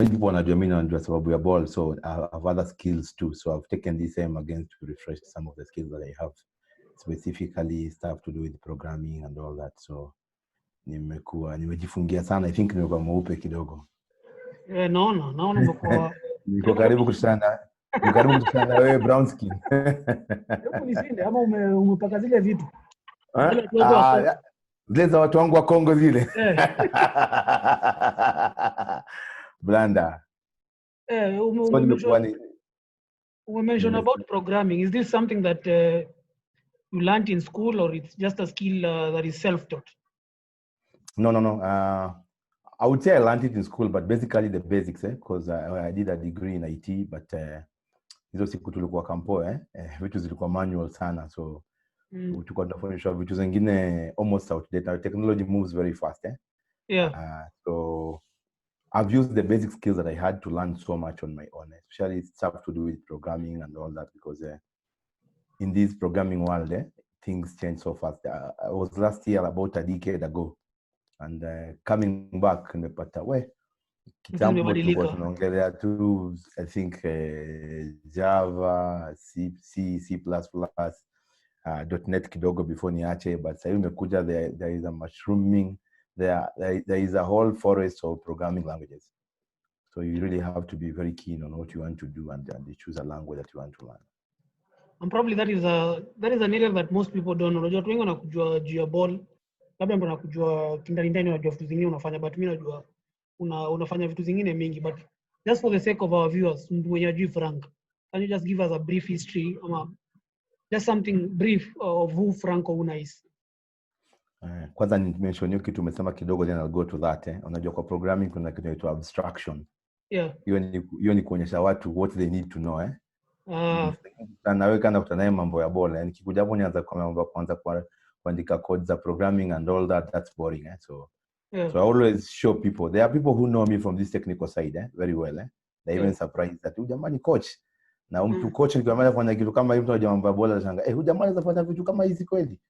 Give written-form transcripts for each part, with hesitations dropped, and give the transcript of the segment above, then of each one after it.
many people wanajua mimi najua sababu ya ball, so I have other skills too, so I've taken this aim again to refresh some of the skills that I have, specifically stuff to do with programming and all that. So nimejifungia sana. I think nimekuwa mweupe kidogo. Naona umekuwa niko karibu kushana wewe brown skin. Hebu nisinde ama umepaka zile vitu. Zile za watu wangu wa Kongo zile. Blanda. We mentioned about programming. Is this something that you learned in school, or it's just a skill that is self-taught? No. I would say I learned it in school, but basically the basics, because I did a degree in IT, but hizo siku tulikuwa kampo, vitu zilikuwa manual sana, so tulikuwa tunafundishwa vitu zingine almost outdated. Technology moves very fast, so I've used the basic skills that I had to learn so much on my own, especially stuff to do with programming and all that, because in this programming world, things change so fast. I was last year about a decade ago, and coming back nimepata kitambo tulikuwa tunaongelea tu, I think Java, C++, .NET kidogo before niache, but sasa imekuja, there is a mushrooming, there is a whole forest of programming languages, so you really have to be very keen on what you want to do and you choose a language that you want to learn. And probably that is an area that most people don't know. Unajua watu wengi wanakujua juu ya ball, labda mtu anakujua kindani unajua vitu zingine unafanya, but mimi najua unafanya vitu zingine mingi. But just for the sake of our viewers, mtu mwenye ajui Frank, can you just give us a brief history, just something brief of who Frank Ouna is? Kwanza ni mention hiyo kitu umesema kidogo, then I'll go to that. Unajua kwa programming kuna kitu inaitwa abstraction. Hiyo ni kuonyesha watu what they need to know. Nawe kana kutanaye mambo ya ball, nikikuja hapo nianza kwa mambo kwanza kuandika code za programming and all that, that's boring. So I always show people, there are people who know me from this technical side very well. They even surprised that jamani coach, na mtu coach nikiamana kufanya kitu kama hivi, mtu anajua mambo ya ball anashangaa, huyu jamaa anaweza fanya vitu kama hizi kweli?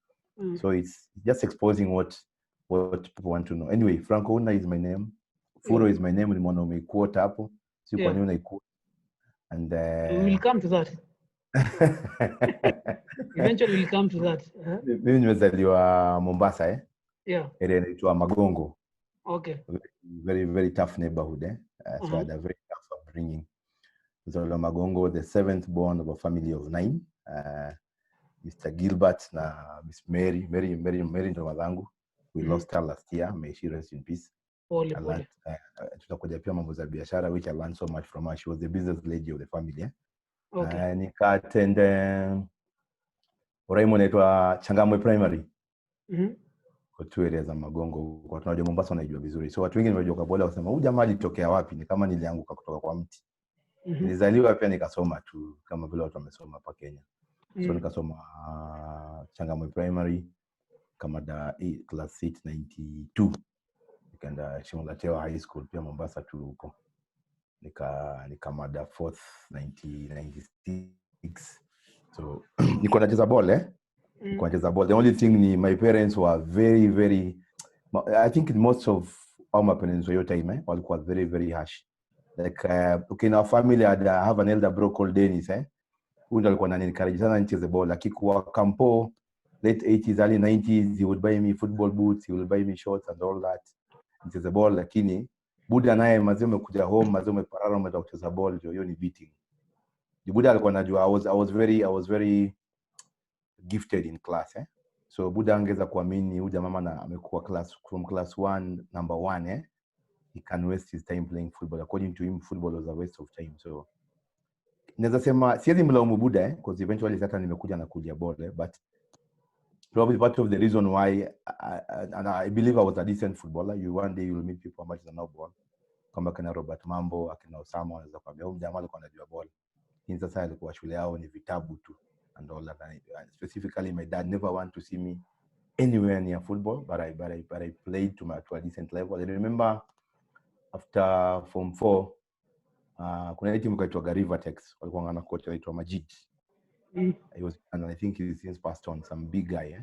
So it's just exposing what people want to know. Anyway, Frank Ouna is my name. Furo is my name. Ni mwana umequote hapo. Si kwa nini unaiquote? And we will come to that. Eventually we'll come to that. Mimi nimezaliwa Mombasa, area inaitwa Magongo. Okay. Very, very tough neighborhood, so I had a very tough upbringing. So Magongo, the seventh born of a family of 9. Mr. Gilbert na Miss Mary ndo wazangu. We lost her last year. May she rest in peace. Tutakuja pia mambo za biashara, which I learned so much from her. She was the business lady of the family. Okay. Nika-attend Oraimo naitwa Changamwe Primary. Kwa 2 areas za Magongo. Kwa tunajua Mombasa naijua vizuri. So watu wengi wanajua kwa bola wasema huyu jamaa alitokea wapi? Ni kama nilianguka kutoka kwa mti. Nilizaliwa pia nikasoma tu kama vile watu wamesoma hapa Kenya. So nikasoma Changamwe Primary kama class 892. Nikaenda Shimolatewa High School pia Mombasa tu huko. Nikamada 4th 1996. So niko nacheza ball The only thing ni my parents were very, very, I think most of all my parents your time walikuwa very, very harsh. Like in our family I have an elder bro called Dennis. Huyu ndo alikuwa ananiencourage sana nicheze ball. Akikuwa kampo late 80s early 90s, he would buy me football boots, he would buy me shorts and all that. Nicheze ball, lakini Buda naye mazee umekuja home, mazee umeparara umetoka kucheza ball, hiyo ni beating. Buda alikuwa anajua I was very gifted in class. So Buda angeza kuamini huyu jamaa na amekuwa from class 1 number 1. He can waste his time playing football. According to him, football was a waste of time. So naweza sema siwezi mlaumu Buda because eventually hata nimekuja na kuja ball but probably part of the reason why I believe I was a decent footballer. One day you will meet people much than no ball. Kama kana Robert Mambo, akina Osama wanaweza kwambia huyu jamaa alikuwa anajua ball. Lakini sasa alikuwa shule yao ni vitabu tu and all that. And specifically my dad never want to see me anywhere near football, but I played to a decent level. I remember after Form 4 kuna timu kaitwa Garivatex, walikuwa na coach anaitwa Majid. And I think he's since passed on, some big guy.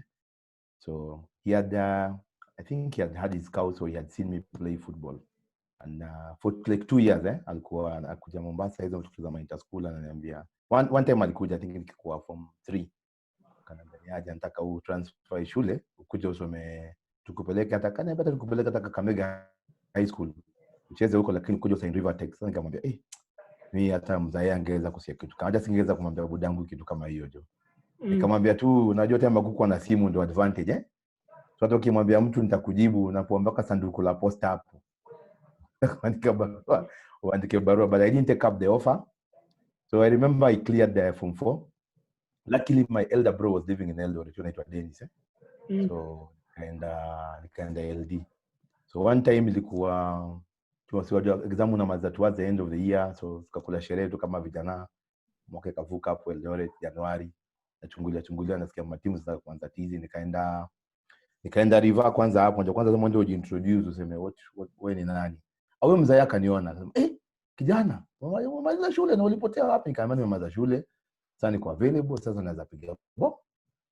So he had I think he had his scouts, so he had seen me play football and for like 2 years alikuwa anakuja Mombasa hizo tukiza inter school, ananiambia one time alikuja, I think nikikuwa form 3, akaniambia aje nataka transfer shule ukuje usome, tukupeleke hata kaniambia tukupeleke hata Kakamega High School ucheze huko, lakini kuja Saint River Tech. Sasa nikamwambia mimi hata mzae angeweza kusikia kitu kama, hata singeweza kumwambia budangu kitu kama hiyo jo. Nikamwambia tu unajua tena kukuwa na simu ndio advantage so hata ukimwambia mtu nitakujibu unapoambaka sanduku la posta hapo. Waandike barua, but I didn't take up the offer. So I remember I cleared the form 4. Luckily my elder bro was living in Eldoret, anaitwa Dennis so nikaenda LD. So one time ilikuwa tuwasiwajua exam na maza towards the end of the year, so tukakula sherehe tu kama vijana, mwaka kavuka hapo Eldoret Januari, nachungulia nasikia matimu za kwanza tizi, nikaenda River kwanza hapo, ndio kwanza mmoja ujiintroduce useme what wewe ni nani. Au mzee akaniona akasema kijana umemaliza shule na ulipotea wapi? Nikamwambia nimemaliza shule, sasa niko available, sasa naweza piga bo.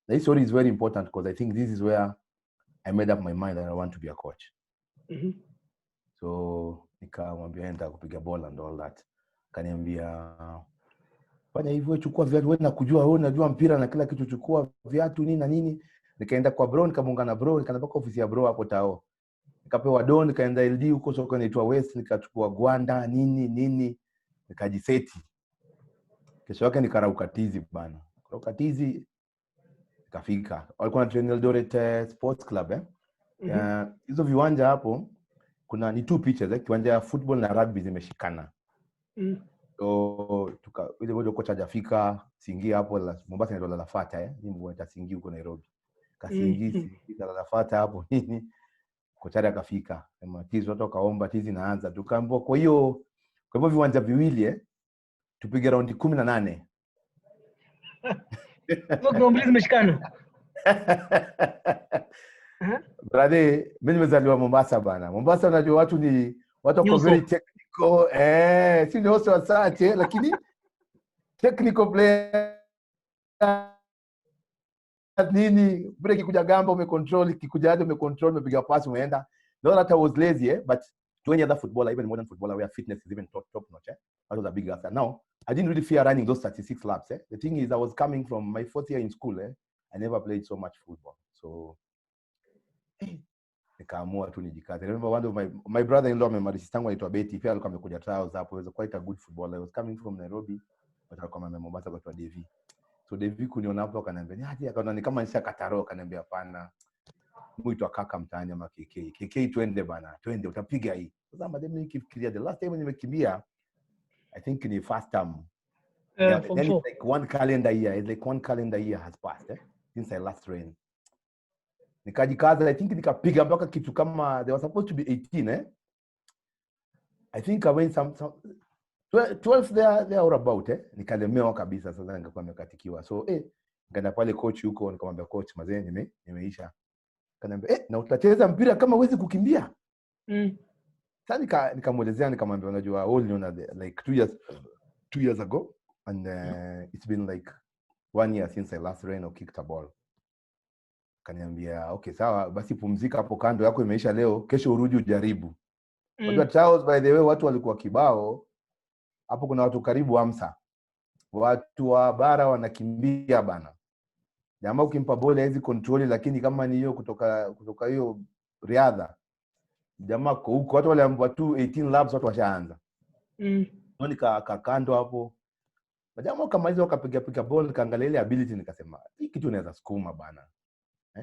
The story is very important because I think this is where I made up my mind that I want to be a coach. So nikamwambia nenda kupiga bola and all that. Kaniambia fanya hivyo, chukua viatu wewe, nakujua wewe unajua mpira na kila kitu, chukua viatu nini na nini. Nikaenda kwa bro, nikamuungana na bro, nikaenda kwa ofisi ya bro hapo Tao. Nikapewa don, nikaenda LD huko soko inaitwa West, nikachukua gwanda nini nikajiseti. Kesho yake nikarauka tizi bana. Karauka tizi nikafika. Walikuwa na train Eldoret Sports Club hizo viwanja hapo kuna ni 2 pitches kiwanja ya football na rugby zimeshikana. So ile moja kocha hajafika, Singia hapo Mombasa ndio Lalafata ni mbona Singia huko Nairobi. Kasingi Lalafata hapo nini. Kocha akafika. Sema tizi watu kaomba tizi naanza. Tukaambiwa kwa hivyo viwanja viwili tupige round 18. Ndio zimeshikana. Brother, mimi nimezaliwa Mombasa bana. Mombasa unajua watu wako very technical, si ndio sio sache lakini technical player nini, break kuja gamba umecontrol, kikujaje umecontrol, umepiga pass umeenda. Not that I was lazy but to any other footballer, even modern footballer where fitness is even top notch that was a big after. Now I didn't really fear running those 36 laps The thing is I was coming from my 4th year in school I never played so much football, so nikaamua tu nijikaze. I remember one of my brother-in-law amemaliza tangu anaitwa Betty, pia alikuwa amekuja trials hapo. He was quite a good footballer. I was coming from Nairobi but alikuwa Mombasa kwa Devi. So Devi kuniona hapo akaniambia akaona ni kama nisha kataro, akaniambia hapana, muitwa kaka mtaani ama KK twende bana, twende utapiga hii. Sasa madem nikifikiria the last time nimekimbia I think in the first term then it's like one calendar year has passed since I last ran. Nikajikaza, I think nikapiga mpaka kitu kama they were supposed to be 18 I think I went some 12 there or about nikalemewa kabisa. Sasa nikakuwa nimekatikiwa, so nikaenda pale coach huko, nikamwambia coach mazee nimeisha. Akaniambia na utacheza mpira kama huwezi kukimbia. Sasa nikamuelezea, nikamwambia unajua like 2 years ago and it's been like 1 year since I last ran or kicked a ball. Kaniambia okay sawa basi pumzika hapo kando yako imeisha leo, kesho urudi ujaribu. Unajua Charles, by the way watu walikuwa kibao hapo, kuna watu karibu 50 watu wa bara wanakimbia bana. Jamaa ukimpa bola hizi control, lakini kama ni hiyo kutoka hiyo riadha jamaa kwa huko watu waliambiwa tu 18 laps watu washaanza. Nikakando hapo jamaa kamaliza wakapiga ball, nikaangalia ile ability nikasema hii kitu inaweza sukuma bana.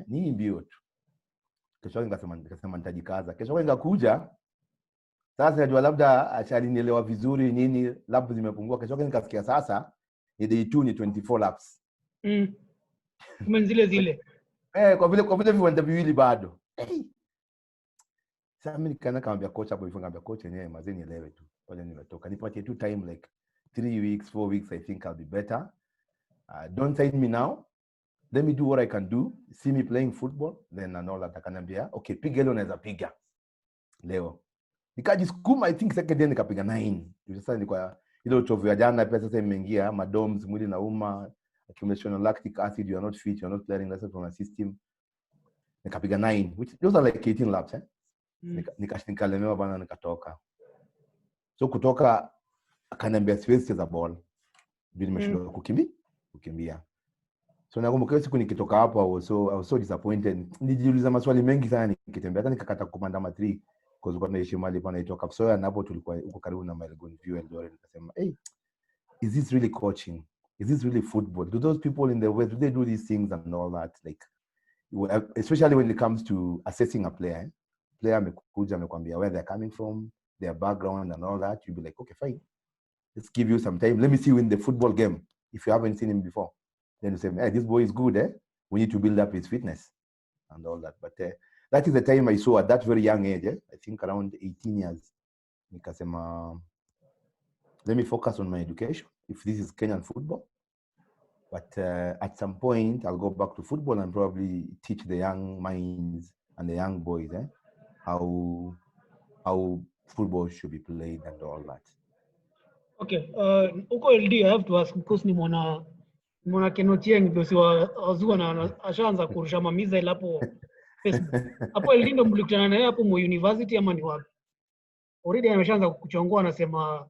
Ni mbio tu. Kesho nikasema nitajikaza. Kesho nikakuja. Sasa najua labda alinielewa vizuri nini, laps zimepungua. Kesho nikasikia sasa ni day 2 ni 24 laps. Kama zile. Kwa vile viwanja viwili bado. Sasa mimi nikaanza kumwambia coach hapo, nikamwambia coach yenyewe mazeni nielewe tu. Wale nimetoka. Nipatie tu time like 3 weeks, 4 weeks, I think I'll be better. Don't sign me now. Let me do what I can do. See me playing football, then and all that. Akaniambia, okay, piga leo naweza piga. Leo. Nikajisukuma, I think second day nikapiga 9. Sasa nilikuwa ile uchovu ya jana pia sasa imeingia, madoms, mwili nauma, accumulation of lactic acid, you are not fit, you are not clearing lessons from a system. Nikapiga 9, which those are like 18 laps nikalemewa bana, nikatoka. So kutoka akaniambia siwezi cheza ball. Bila nimeshindwa kukimbia. So nakumbuka hiyo siku nikitoka hapo I was so disappointed. Nijiuliza maswali mengi sana nikitembea, hata nikakata kumanda 3 because tulikuwa tunaishi mahali panaitwa Kapsoya na hapo tulikuwa huko karibu na Melbourne View Eldoret. Nikasema, hey, is this really coaching? Is this really football? Do those people in the West, do they do these things and all that? Like, especially when it comes to assessing a player. Player amekuja amekwambia where they're coming from, their background and all that. You'll be like, okay, fine. Let's give you some time. Let me see you in the football game if you haven't seen him before. Then you say, hey, this boy is good, eh? We need to build up his fitness and all that. But that is the time I saw at that very young age, I think around 18 years. Nikasema, let me focus on my education if this is Kenyan football. But at some point, I'll go back to football and probably teach the young minds and the young boys how football should be played and all that. Okay, uko LD, I have to ask because nimeona Kenochieng ndio si wazua na ashaanza kurusha mamiza hapo Facebook. Hapo LD ndio mlikutana naye hapo mu university ama ni wapi? Already ameshaanza kuchongoa anasema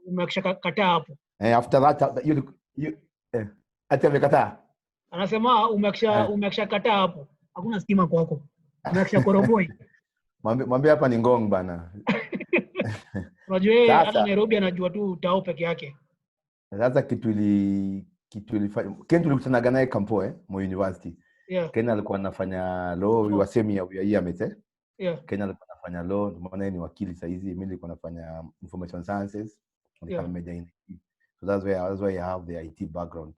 umekishakataa hapo. After that you hata amekataa. Anasema umekishakataa hapo. Hakuna stima kwako. Umekishakoroboi. Mwambie hapa ni ngong bana. Unajua yeye hata Nairobi anajua tu tao peke yake. Sasa kitu ilifanya Ken tulikutana naye Kampo mo university. Yeah. Ken alikuwa anafanya law, we were same year mate. Yeah. Ken alikuwa anafanya law, maana ni wakili sasa hizi, mimi nilikuwa nafanya information sciences. Yeah. So that's why I have the IT background.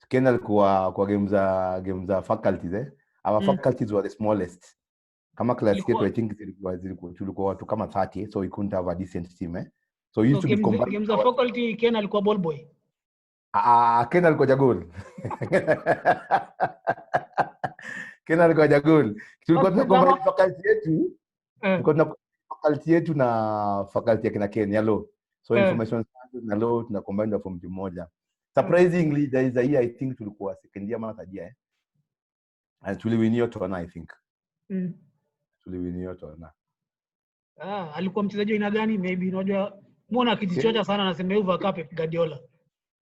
Ken alikuwa kwa game za faculties Our faculties were the smallest. Kama class yetu I think tulikuwa watu kama 30, so we couldn't have a decent team So we used to be combined. Games of faculty Ken alikuwa ball boy. Ken alikuwa jagol. Ken alikuwa jagol. Tulikuwa tunakombine faculty yetu. Tulikuwa tuna faculty yetu na faculty ya kina Ken yalo. So information sciences na law tunacombine from team moja. Surprisingly there is a year I think tulikuwa second year ama third year. And tuliwin yote I think. Tuliwin yote na. Alikuwa mchezaji aina gani maybe unajua muona akijichocha sana anasema Uva Cup Guardiola.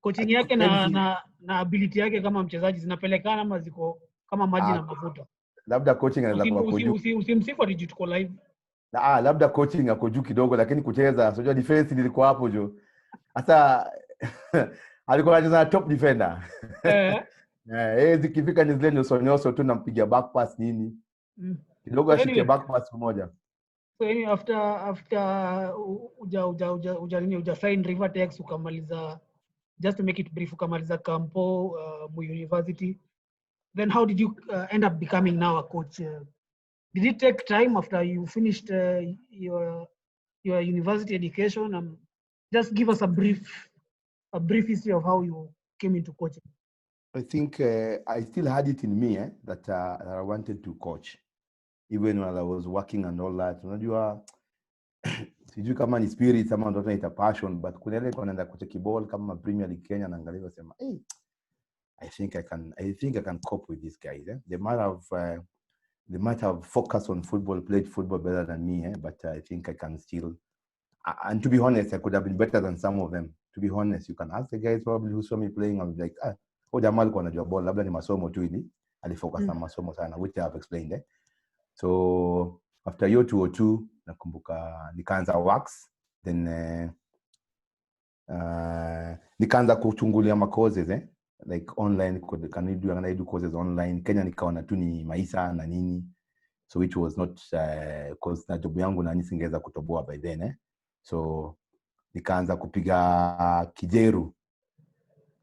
Coaching yake na ability yake kama mchezaji zinapelekana ama ziko kama maji na mafuta. Labda coaching anaweza kuwa juu. Usimsifu ati tuko live. Labda coaching ako juu kidogo lakini kucheza unajua defense ilikuwa hapo jo. Sasa alikuwa anacheza top defender. Zikifika ni zile nyosonyoso tu nampigia back pass nini. Kidogo ashike back pass moja. So after uja sign Rivertex ukamaliza, just to make it brief, ukamaliza Campo University, then how did you end up becoming now a coach? Did it take time after you finished your university education? Just give us a brief history of how you came into coaching. I think I still had it in me that I wanted to coach. Even while I was working and all that. Unajua sijui kama ni spirit ama ndio tunaita passion, but kuna ile kunaenda kucheki ball kama Premier League Kenya na angalia sema hey, I think I can cope with these guys. They might have focused on football, played football better than me, but I think I can still and to be honest I could have been better than some of them. To be honest, you can ask the guys probably who saw me playing and be like jamaa alikuwa anajua ball, labda ni masomo tu ili alifocus na masomo sana, which I have explained. So after year 202 nakumbuka nikaanza works, then nikaanza kuchungulia ma courses like online, can I do courses online. Kenya nikaona tu ni maisha na nini, so which was not cause na job yangu na nisingeweza kutoboa by then so nikaanza kupiga kijeru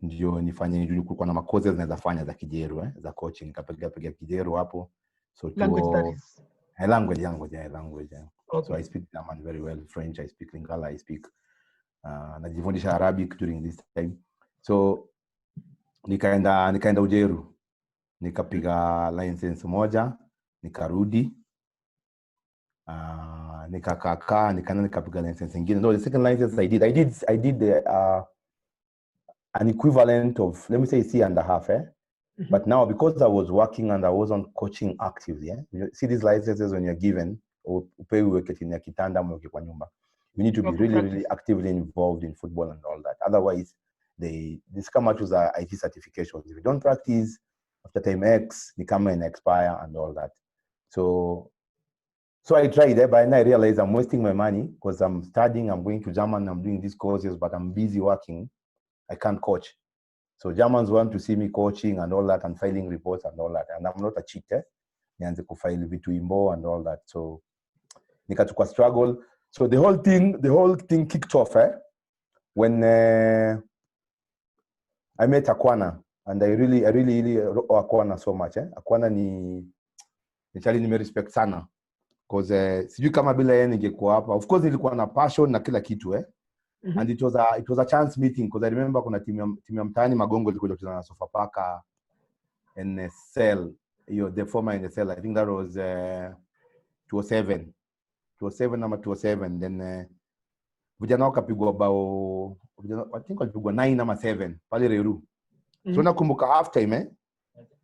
ndio nifanye, kulikuwa na ma courses naweza fanya za kijeru za coaching, nikapiga kijeru hapo. So language studies. Language. Okay. So I speak German very well, French I speak, Lingala I speak, najifundisha Arabic during this time. So nikaenda Ujeru, nikapiga license moja, nikarudi, nikapiga license nyingine. No, the second license I did an equivalent of, let me say, 3.5 But now, because I was working and I wasn't coaching actively, you see these licenses when you're given, upewi uweke chini ya kitanda ama uweke kwa nyumba. You need to be really actively involved in football and all that. Otherwise, they come out with IT certifications. If you don't practice, after time X, they come and expire and all that. So I tried it, but then I realized I'm wasting my money because I'm studying, I'm going to German, I'm doing these courses, but I'm busy working. I can't coach. So Germans want to see me coaching and all that and filing reports and all that. And I'm not a cheater. Nianze kufile vitu imbo and all that. So nikachukua struggle. So the whole thing kicked off when I met Akwana, and I really owe Akwana so much. Akwana ni chali nime respect sana because sijui kama bila yeye ningekuwa hapa. Of course nilikuwa na passion na kila kitu and it was a chance meeting because I remember kuna timu ya mtaani Magongo ilikuja kucheza na Sofapaka and NSL, the former NSL. I think that was 2007 ama 2007. Then vijana wakapigwa bao, I think walipigwa 9 ama 7 pale Reru. So nakumbuka half time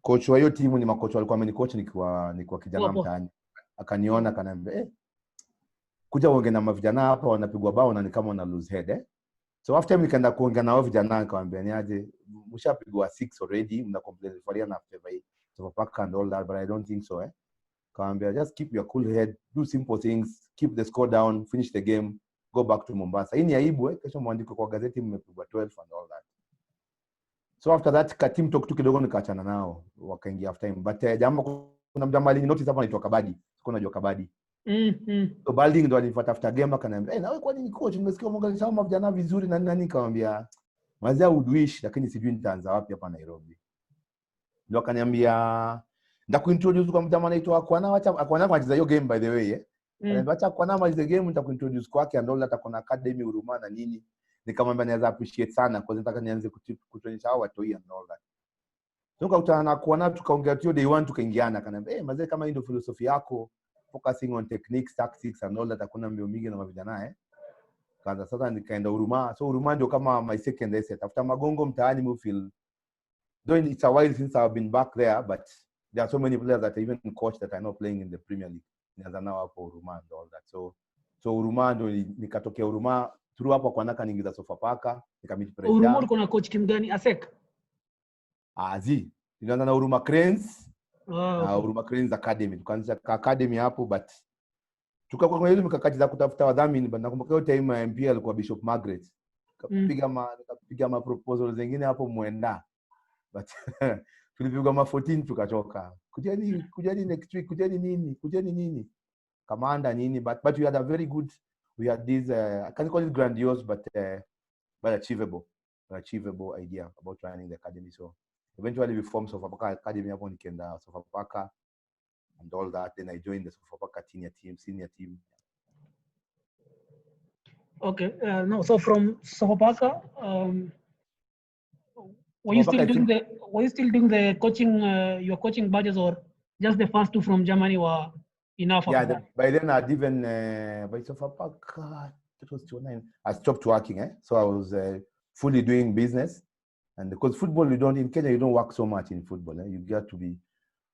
coach wa hiyo timu ni makocha walikuwa amenicoach nikiwa kijana mtaani. Akaniona akaniambia kuja uongee na vijana hapa wanapigwa bao na ni kama wana lose head So after nikaenda kuongea nao vijana nikamwambia niaje mshapigwa 6 already mna complain for na favor Sofapaka and all that, but I don't think so Kambia, just keep your cool head, do simple things, keep the score down, finish the game, go back to Mombasa. Hii ni aibu kesho mwandiko kwa gazeti mmepigwa 12 and all that. So after that ka team talk tu kidogo nikaachana nao wakaingia half time. But kuna mjama notice hapa anaitwa Kabadi. Siko najua Kabadi. So Balding ndo alinifuata after game akaniambia, na wewe kwa nini coach nimesikia umeongelesha kama vijana vizuri na nani nikamwambia, mazia would wish lakini sijui nitaanza wapi hapa Nairobi. Ndio akaniambia ndakuintroduce kwa mtu anaitwa Akwana. Akwana anacheza hiyo game by the way acha Akwana malize game nitakuintroduce kwake and all that. Akona academy Huruma na nini. Nikamwambia naweza appreciate sana kwa nataka nianze kutrainisha hao watu and all that. Tukakutana na Akwana tukaongea tu day 1 tukaingiana akaniambia mazee kama hii ndio philosophy yako focusing on techniques tactics and all that hakuna mbio mingi na mavijana kaanza sasa nikaenda Huruma. So Huruma ndio kama my second asset after Magongo mtaani mu feel though it's a while since I've been back there, but there are so many players that I even coach that are not playing in the Premier League. Nianza nao hapo Huruma and all that. So Huruma ndio nikatokea Huruma through hapo kwa naka niingiza Sofapaka nikamit pressure. Huruma uko na coach timu gani? Asek. Nilianza na Huruma Cranes. Huruma Cranes Academy. Tukaanza academy hapo but tukakuwa kwa ile mikakati za kutafuta wadhamini, but nakumbuka hiyo time MP alikuwa Bishop Margaret. Nikapiga ma proposal zingine hapo Mwenda. But tulipigwa ma 14 tukachoka. Kujeni next week, kujeni nini? Commander nini, but we had a very good, we had this I can't call it grandiose but achievable idea about running the academy. So eventually we formed Sofapaka Academy hapo nikaenda Sofapaka and all that. Then I joined the Sofapaka senior team. Okay, no, so from Sofapaka were you still doing the coaching, your coaching badges, or just the first two from Germany were enough? Yeah, by then I'd even, by Sofapaka, it was 2009, I stopped working. So I was fully doing business. And because football, in Kenya, you don't work so much in football. You get to be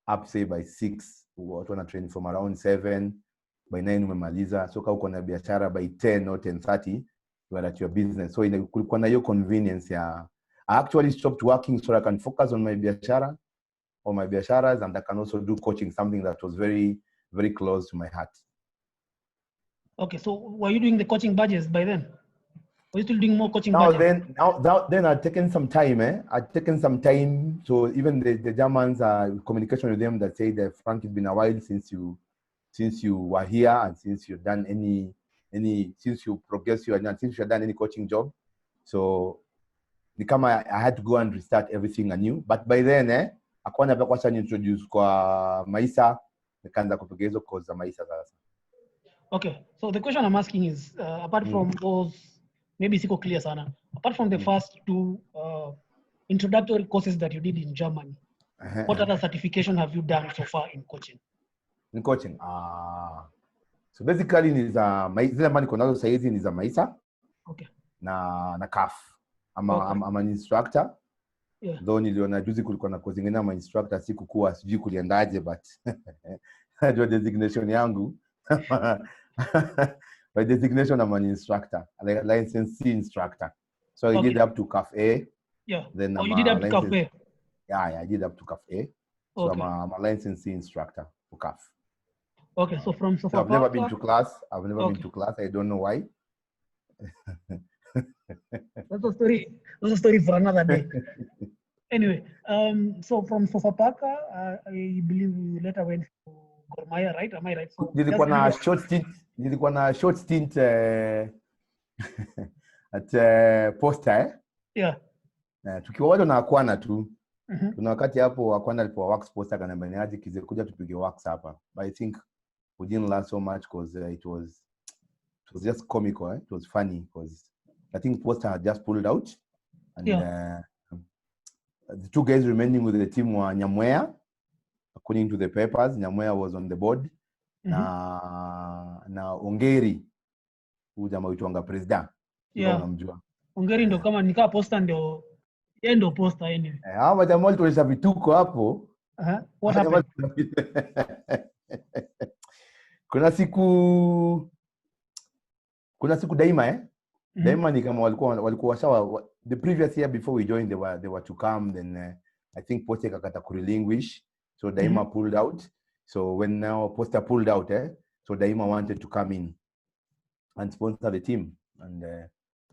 up, say, by 6, or to train from around 7, by 9, umemaliza. So kama uko na biashara by 10 or 10:30, you are at your business. So kulikuwa na hiyo convenience ya I actually stopped working so I can focus on my biashara or my biasharas, and I can also do coaching, something that was very, very close to my heart. Okay, so were you doing the coaching badges by then? Were you still doing more coaching badges? Then I'd taken some time. I'd taken some time. So even the Germans, communication with them that said that Frank, it's been a while since you were here and since you've done since you progressed and since you've done any coaching job. So I had to go and restart everything anew. But by then, Akwana pia kwa introduce kwa Maisa, nikaanza kupiga hizo course za Maisa sasa. Okay, so the question I'm asking is, apart from those, maybe siko clear sana, apart from the first two introductory courses that you did in Germany, what other certification have you done so far in coaching? In coaching, so basically zile ambazo niko nazo saizi ni za Maisa. Okay. Na CAF. I'm an instructor. Yeah. Though niliona juzi kulikuwa na course nyingine ama instructor sikukua sijui kuliendaje, but najua designation yangu By designation, I'm an instructor, like a licensee instructor. So I did up to CAF A. Yeah. Then you did up to CAF A. Yeah, I did up to CAF A. So Okay. I'm a licensee instructor for CAF. Okay, so from Sofapaka. So I've never been to class. Been to class. I don't know why. That's a story. That's a story for another day. Anyway, so from Sofapaka, I believe you later went to Gor Mahia, right? Am I right? So nilikuwa na short stint at Posta Yeah. Tukiwa watu na Akwana tu. Kuna wakati hapo Akwana alipo wax Posta akaniambia niaje kize kuja tupige wax hapa. But I think we didn't last so much because it was just comical, It was funny because I think Posta had just pulled out and the two guys remaining with the team were Nyamwea. According to the papers, Nyamwea was on the board. Na Ongeri huyu jamaa uitwanga president. Unamjua. Ongeri ndo kama nikaa Posta ndio yeye ndo Posta anyway. Hawa jamaa walituonyesha vituko hapo. What happened? Kuna siku Daima Daima ni kama walikuwa sawa. The previous year before we joined they were to come, then I think Posta kakata kurelinquish, so Daima pulled out. So when now Posta pulled out so Daima wanted to come in and sponsor the team, and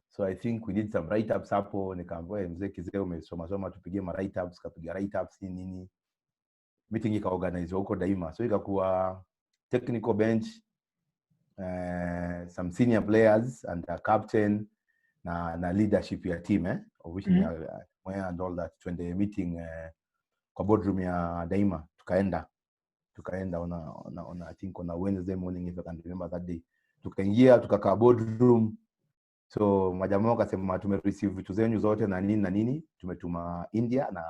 so I think we did some write-ups hapo. Nikaambia mzee Kizee umesoma tupige ma write-ups, kapiga write-ups nini, meeting ikaorganize huko Daima. So ikakuwa technical bench, some senior players and a captain na leadership ya team of which and all that. Twende meeting kwa boardroom ya Daima, tukaenda on I think on a Wednesday morning, if I can remember that day. Tukaingia tukakaa boardroom. So majamaa wakasema tumereceive vitu zenyu zote na nini tumetuma India na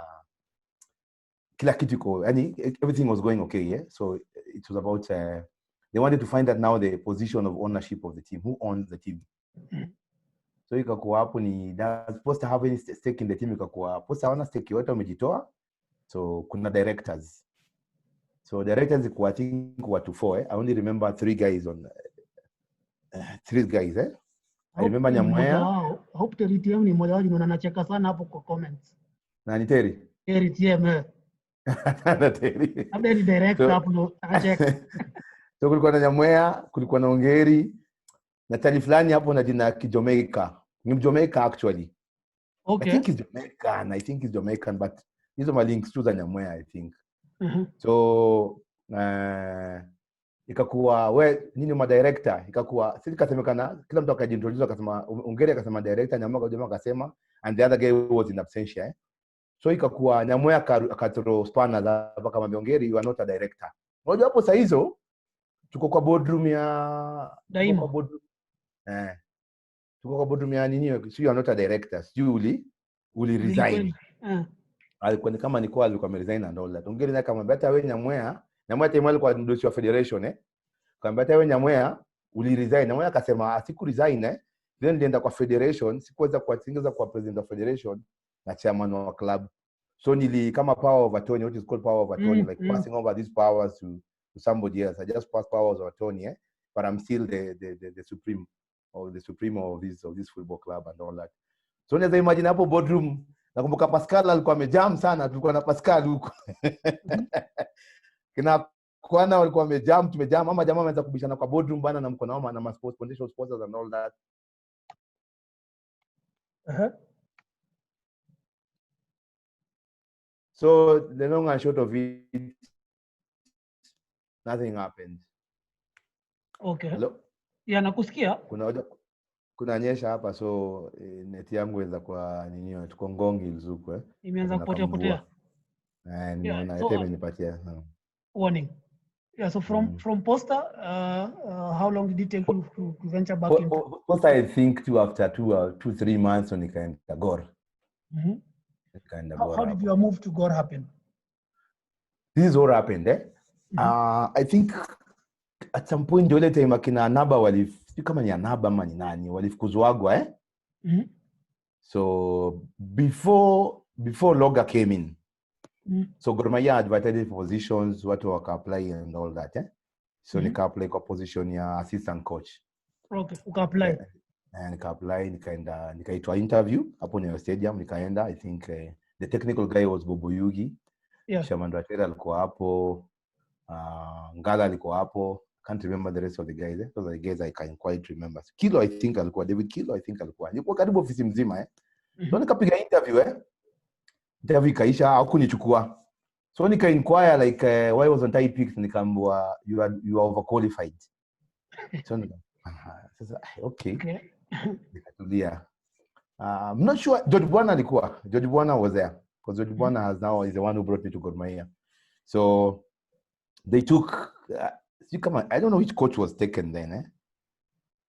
kila kitu iko, yani everything was going okay, So it was about they wanted to find out now the position of ownership of the team, who owns the team. So ikakuwa hapo ni does Posta have any stake in the team? Ikakuwa Posta hawana stake yote, wamejitoa. So kuna directors. So directors ikuwa I think watu 4 I only remember 3 guys on 3 guys I remember Nyamwea. Hope Terry TM ni mmoja wao, anacheka sana hapo kwa comments. Nani Terry? Terry TM. Na Terry. Labda ni director hapo anacheka. So kulikuwa na Nyamwea, kulikuwa na Ongeri, na tani fulani hapo na jina Kijamaica. Ni Jamaica actually. Okay. I think he's Jamaican, but hizo ma links tu za Nyamwea I think. So ikakuwa nini ma director, ikakuwa sisi kasemekana kila mtu akajiintroduce akasema Ongeri akasema director, Nyamwea akasema, and the other guy was in absentia. So ikakuwa Nyamwea akatoro spana za kama Ongeri, you are not a director. Unajua hapo saa hizo tuko kwa boardroom ya Daima. Tuko kwa boardroom ya nini, so you are not a director. Uli resign. Alikuwa kama alikuwa ameresign and all that. Ongeri na kama hata wewe Nyamwea time alikuwa ndosi wa federation Kamba hata wewe Nyamwea uli resign. Nyamwea akasema siku resign then nilienda kwa federation, sikuweza kuatingeza kwa president of federation na chairman wa club. So nili kama power of attorney, what is called power of attorney, like passing over these powers to somebody else. I just pass powers of attorney, but I'm still the supreme or the supreme of this football club and all that. So unaweza imagine hapo boardroom, nakumbuka Pascal alikuwa amejam sana, tulikuwa na Pascal huko. Kina Kwana walikuwa tumejam, mama jamaa ameanza kubishana kwa boardroom bana na mkono wao na ma potential sponsors and all that. So the long and short of it, nothing happened. Okay. Hello? Yeah, nakusikia. Kuna nyesha hapa, so net yangu inaweza kwa nini tuko Ngongi Ilzuko Imeanza kupotea. Nimeona hata imenipatia warning. Yeah, so from Posta, how long did it take you to venture back into Posta? I think after 2-3 months when nikaenda Gor. How did your move to Gor happen? This is what happened I think at some point ndio time akina Anaba kama ni Anaba ama ni nani walifukuzwagwa So before Loga came in, so Gor Mahia advertised positions, watu waka apply and all that So nika-apply kwa position ya assistant coach. Okay, uka-apply. Nika-apply, nikaitwa interview hapo Nyayo Stadium, nikaenda. I think the technical guy was Bobo Yugi. Yeah. Shaman Ratera alikuwa hapo, Ngala alikuwa hapo. Can't remember the rest of the guys. Those are the guys I can quite remember. Kilo I think alikuwa, David Kilo I think alikuwa. Nilikuwa karibu ofisi mzima So nikapiga interview interview ikaisha, hakunichukua. So nika inquire like why wasn't I picked, nikaambiwa you are overqualified. So sasa okay. Nikatulia. I'm not sure George Bwana alikuwa. George Bwana was there because George Bwana is the one who brought me to Gor Mahia. So they took I don't know which coach was taken then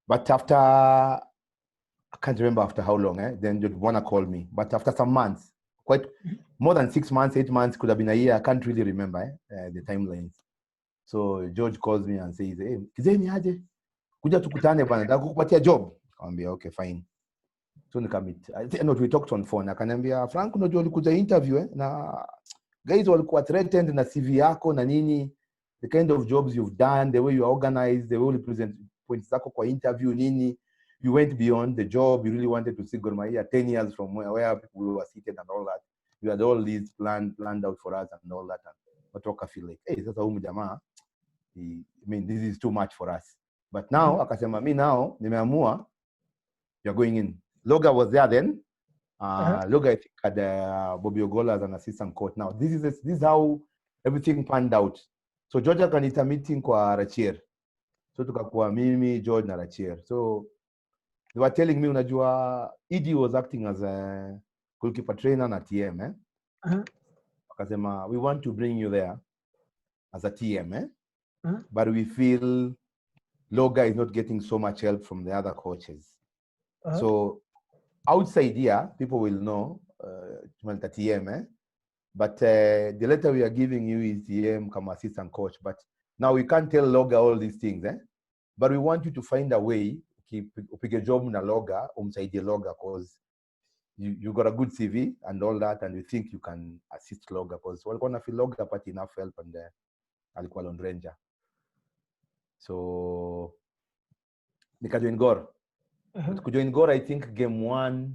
but after I can't remember after how long then George Bwana called me, but after some months, quite more than 6 months, 8 months, could have been a year, I can't really remember the timelines. So George calls me and says, hey, Kizeni aje kuja tukutane bana, nataka kukupatia job. Akamwambia okay fine. So nikamit, we talked on phone. Akaniambia Frank, unajua ulikuja interview na guys walikuwa threatened na CV yako na nini, the kind of jobs you've done, the way you are organized, the way you present points zako kwa interview nini, you went beyond the job. You really wanted to see Gor Mahia 10 years from where we were seated and all that. You had all these planned out for us and all that. And watoka feel like, hey, sasa huyu jamaa, I mean, this is too much for us. But now, akasema, me now, nimeamua, you're going in. Loga was there then. Loga, I think, had Bobby Ogola as an assistant coach. Now, this is how everything panned out. So, Georgia kanita meeting kwa Rachir. So, tukakuwa mimi, George na Rachir. So, they were telling me, unajua, ED was acting as a goalkeeper trainer na TM. Akasema, we want to bring you there as a TM. But we feel Loga is not getting so much help from the other coaches. So, outside here, people will know TM. But the letter we are giving you is TM come assistant coach. But now we can't tell Loga all these things. But we want you to find a way upige job na Loga, umsaidie Loga, because you got a good CV and all that, and we think you can assist Loga, because walikuwa na feel Loga pati enough help and alikuwa Lone Ranger. So nikajoin Gor. Kujoin Gor, I think game 1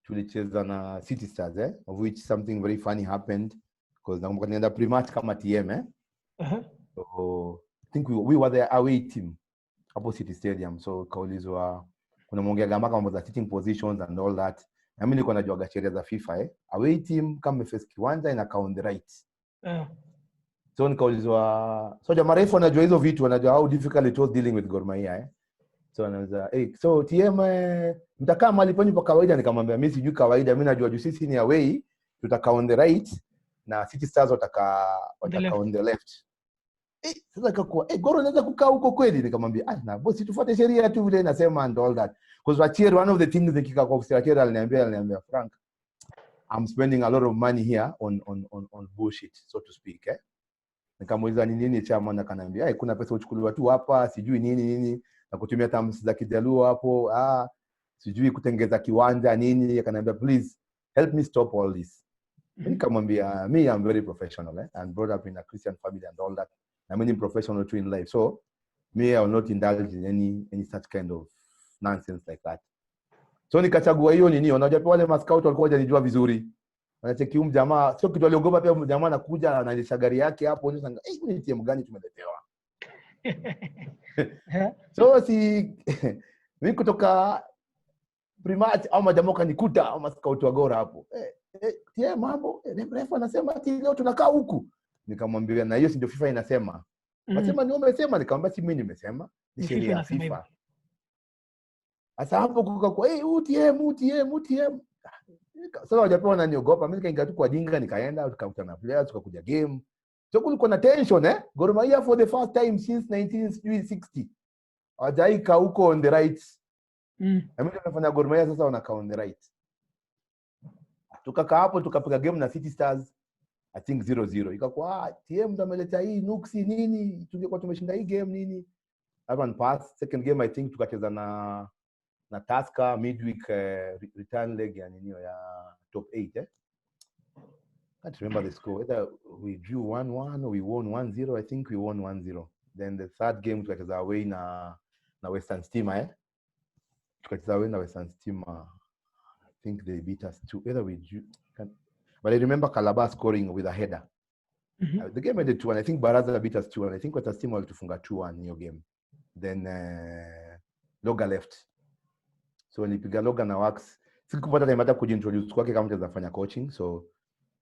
tulicheza na City Stars, of which something very funny happened, because nakumbuka nienda pre-match kama TM. So I think we were the away team hapo City Stadium. So kaulizwa kuna mwongea gamba kama za sitting positions and all that. Na mimi nilikuwa najua sheria za FIFA away team kama face kiwanja ina on the right. So nikaulizwa, so jamaa refu anajua hizo vitu, anajua how difficult it was dealing with Gor Mahia. So anaweza so TM mtakaa mahali penye pa kawaida. Nikamwambia mimi sijui kawaida, mimi najua juu sisi ni away, tutakaa on the right na City Stars watakaa on the left. Sasa akakuwa Gor anaweza kukaa huko kweli? Nikamwambia na bosi, tufuate sheria tu vile inasema and all that, because Rachir, one of the things nikika kwa ofisi Rachir aliniambia Frank, I'm spending a lot of money here on bullshit, so to speak. Nikamuuliza ni nini chama, na kananiambia kuna pesa uchukuliwa tu hapa, sijui nini na kutumia terms za Kijaluo hapo, sijui kutengeza kiwanja nini. Akaniambia please help me stop all this. Nikamwambia me, I'm very professional and brought up in a Christian family and all that. I'm any professional too in life, so me, I will not indulge in any such kind of nonsense like that. So nikachagua hiyo nini, unajua wale mascout walikuwa wanajua vizuri, wanacheki jamaa, sio kitu aliogopa. Pia jamaa anakuja anaendesha gari yake hapo, unasanga ni timu gani tumeletewa? So mimi kutoka pre-match au majamaa kanikuta au mascout wa Gor hapo, mambo refa anasema ati leo tunakaa huku. Nikamwambia na hiyo si ndio FIFA inasema. Nasema ni umesema? Nikamwambia si mimi nimesema, ni sheria ya FIFA. Sasa hapo kuka UTM. Sasa wajapewa na niogopa. Mimi nikaingia tu kwa dinga, nikaenda tukakutana na players, tukakuja game. So kulikuwa na tension Gor Mahia for the first time since 1960. Hawajaika huko on the right. Mimi tunafanya Gor Mahia sasa wanakaa on the right. Tukakaa hapo tukapiga game na City Stars, I think 0-0. Ikakuwa TM ndo ameleta hii nuksi nini, tungekuwa tumeshinda hii game nini. That one pass. Second game I think tukacheza na Tusker midweek return leg ya nini ya top 8 I can't remember the score. Whether we drew 1-1 or we won 1-0. I think we won 1-0. Then the third game tukacheza away na Western Stima, tukacheza away na Western Stima. I think they beat us 2. Whether we drew, but I remember Calabar scoring with a header. The game ended 2-1. I think Baraza beat us 2-1. I think Western Stima walitufunga 2-1 in your game. Then Loga left. So nilipiga Loga na Wax. Sikupata time hata kujintroduce kwake kama mtaweza fanya coaching. So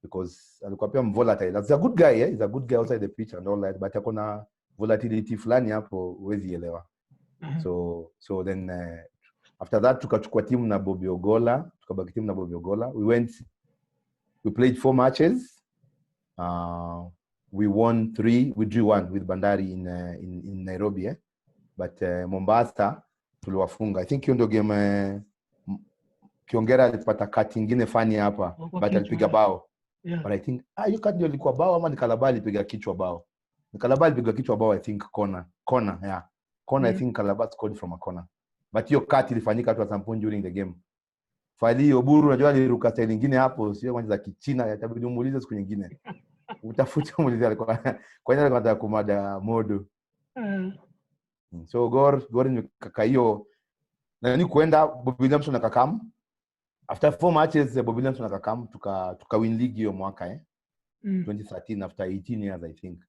because alikuwa pia volatile. He's a good guy, He's a good guy outside the pitch and all that, but akona volatility fulani hapo huwezi elewa. So then after that tukachukua timu na Bobby Ogola, tukabaki timu na Bobby Ogola. We played 4 matches. We won 3, we drew 1 with Bandari in Nairobi, But Mombasa tuliwafunga. I think hiyo ndio game Kiongera alipata kati nyingine fani hapa, but alipiga bao. Yeah. But I think hiyo kati ndio ilikuwa bao ama ni Calabar alipiga kichwa bao. Ni Calabar alipiga kichwa bao, I think corner, yeah. Corner, I think Calabar scored from a corner. But hiyo kati ilifanyika tu at some point during the game. Fali Oburu unajua aliruka style nyingine hapo, sio kwanza za Kichina, itabidi umuulize siku nyingine. Utafuta muulize alikuwa kwa nini alikuwa kumada modo. So Gor ni kaka hiyo na ni kuenda Bobby Williamson na kakam. After 4 matches Bobby Williamson na kakam tuka win league hiyo mwaka 2013 after 18 years I think.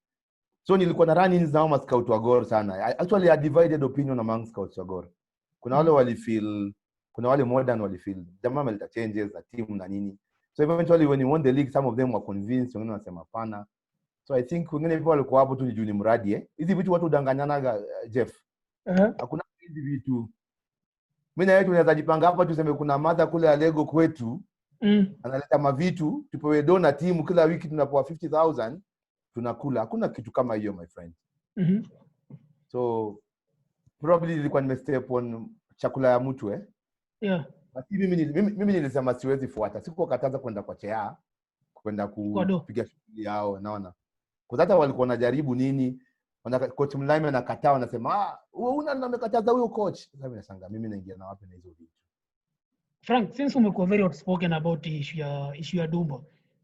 So nilikuwa na run-ins na ma scout wa Gor sana. Actually I divided opinion among scouts wa Gor. Kuna wale walifeel, kuna wale modern walifeel jamaa ameleta changes za team na nini. So eventually when you won the league, some of them were convinced, wengine wanasema hapana. So I think wengine people walikuwa hapo tu ni juu ni mradi Hizi vitu watu udanganyanaga Jeff. Hakuna hizi vitu. Mimi na wewe tunaweza jipanga hapa tuseme kuna madha kule Alego kwetu. Analeta mavitu, tupewe dona timu kila wiki tunapoa 50,000 tunakula. Hakuna kitu kama hiyo my friend. So probably nilikuwa nimestep on chakula ya mtu Yeah. Lakini mimi nilisema siwezi fuata. Sikukataza kwenda kwa chea, kwenda kupiga shughuli yao, naona. Kwa hata walikuwa wanajaribu nini, coach Mlaime anakataa, anasema una amekataza huyo coach. Sasa nashangaa mimi naingia na wapi na hizo vitu. Frank, since umekuwa very outspoken about issue ya Dumba.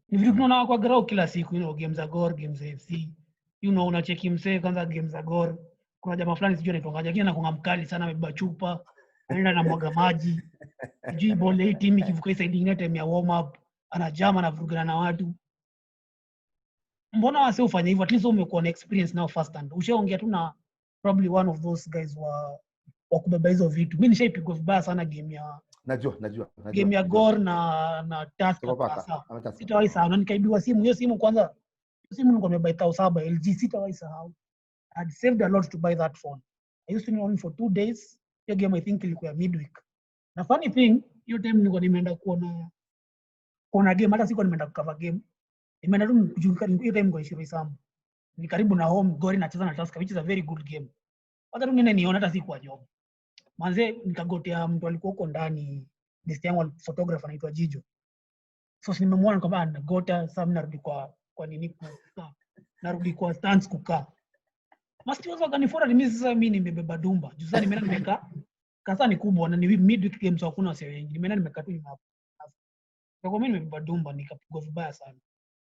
Ni vitu tunaona kwa ground kila siku, games za Gor, games za FC. Unacheki msee kwanza games za Gor. Kuna jamaa fulani sijui anaitwa Jackie anakuwa mkali sana, amebeba chupa, anaenda na mwaga maji. Sijui ball hii timu ikivuka side nyingine time ya warm up, anajama na vurugana na watu. Mbona wase ufanye hivyo? At least umekuwa na experience now first hand. Ushaongea tu na probably one of those guys wa kubeba hizo vitu. Mimi nishaipigwa vibaya sana game ya Najua. Game ya Gor na Tusker. Sitawahi sahau. Na nikaibiwa simu. Hiyo simu kwanza, simu nilikuwa nimebuy 7,000 LG, sitawahi sahau. I had saved a lot to buy that phone. I used to know only for 2 days. Hiyo game I think ilikuwa midweek. Na funny thing, hiyo time nilikuwa nimeenda kuona game, hata sikuwa nimeenda kucover game. Nimeenda tu kujulikana hiyo time kwa Shirisa. Ni karibu na home, Gor inacheza na Tusker, which is a very good game. Hata tu niona hata sikuwa job. Manze nikagotea mtu alikuwa huko ndani, best yangu photographer anaitwa Jijo. So nimemwona kama anagota, sasa narudi kwa nini kukaa. Narudi kwa stands kukaa. Masti wazo kanifora mimi sasa mimi nimebeba Dumba. Juu sasa nimeenda nimekaa. Kasa ni kubwa na ni midweek games hakuna wase wengi. Nimeenda nimekaa tu hapo. Kwa mimi nimebeba Dumba nikapigwa vibaya sana.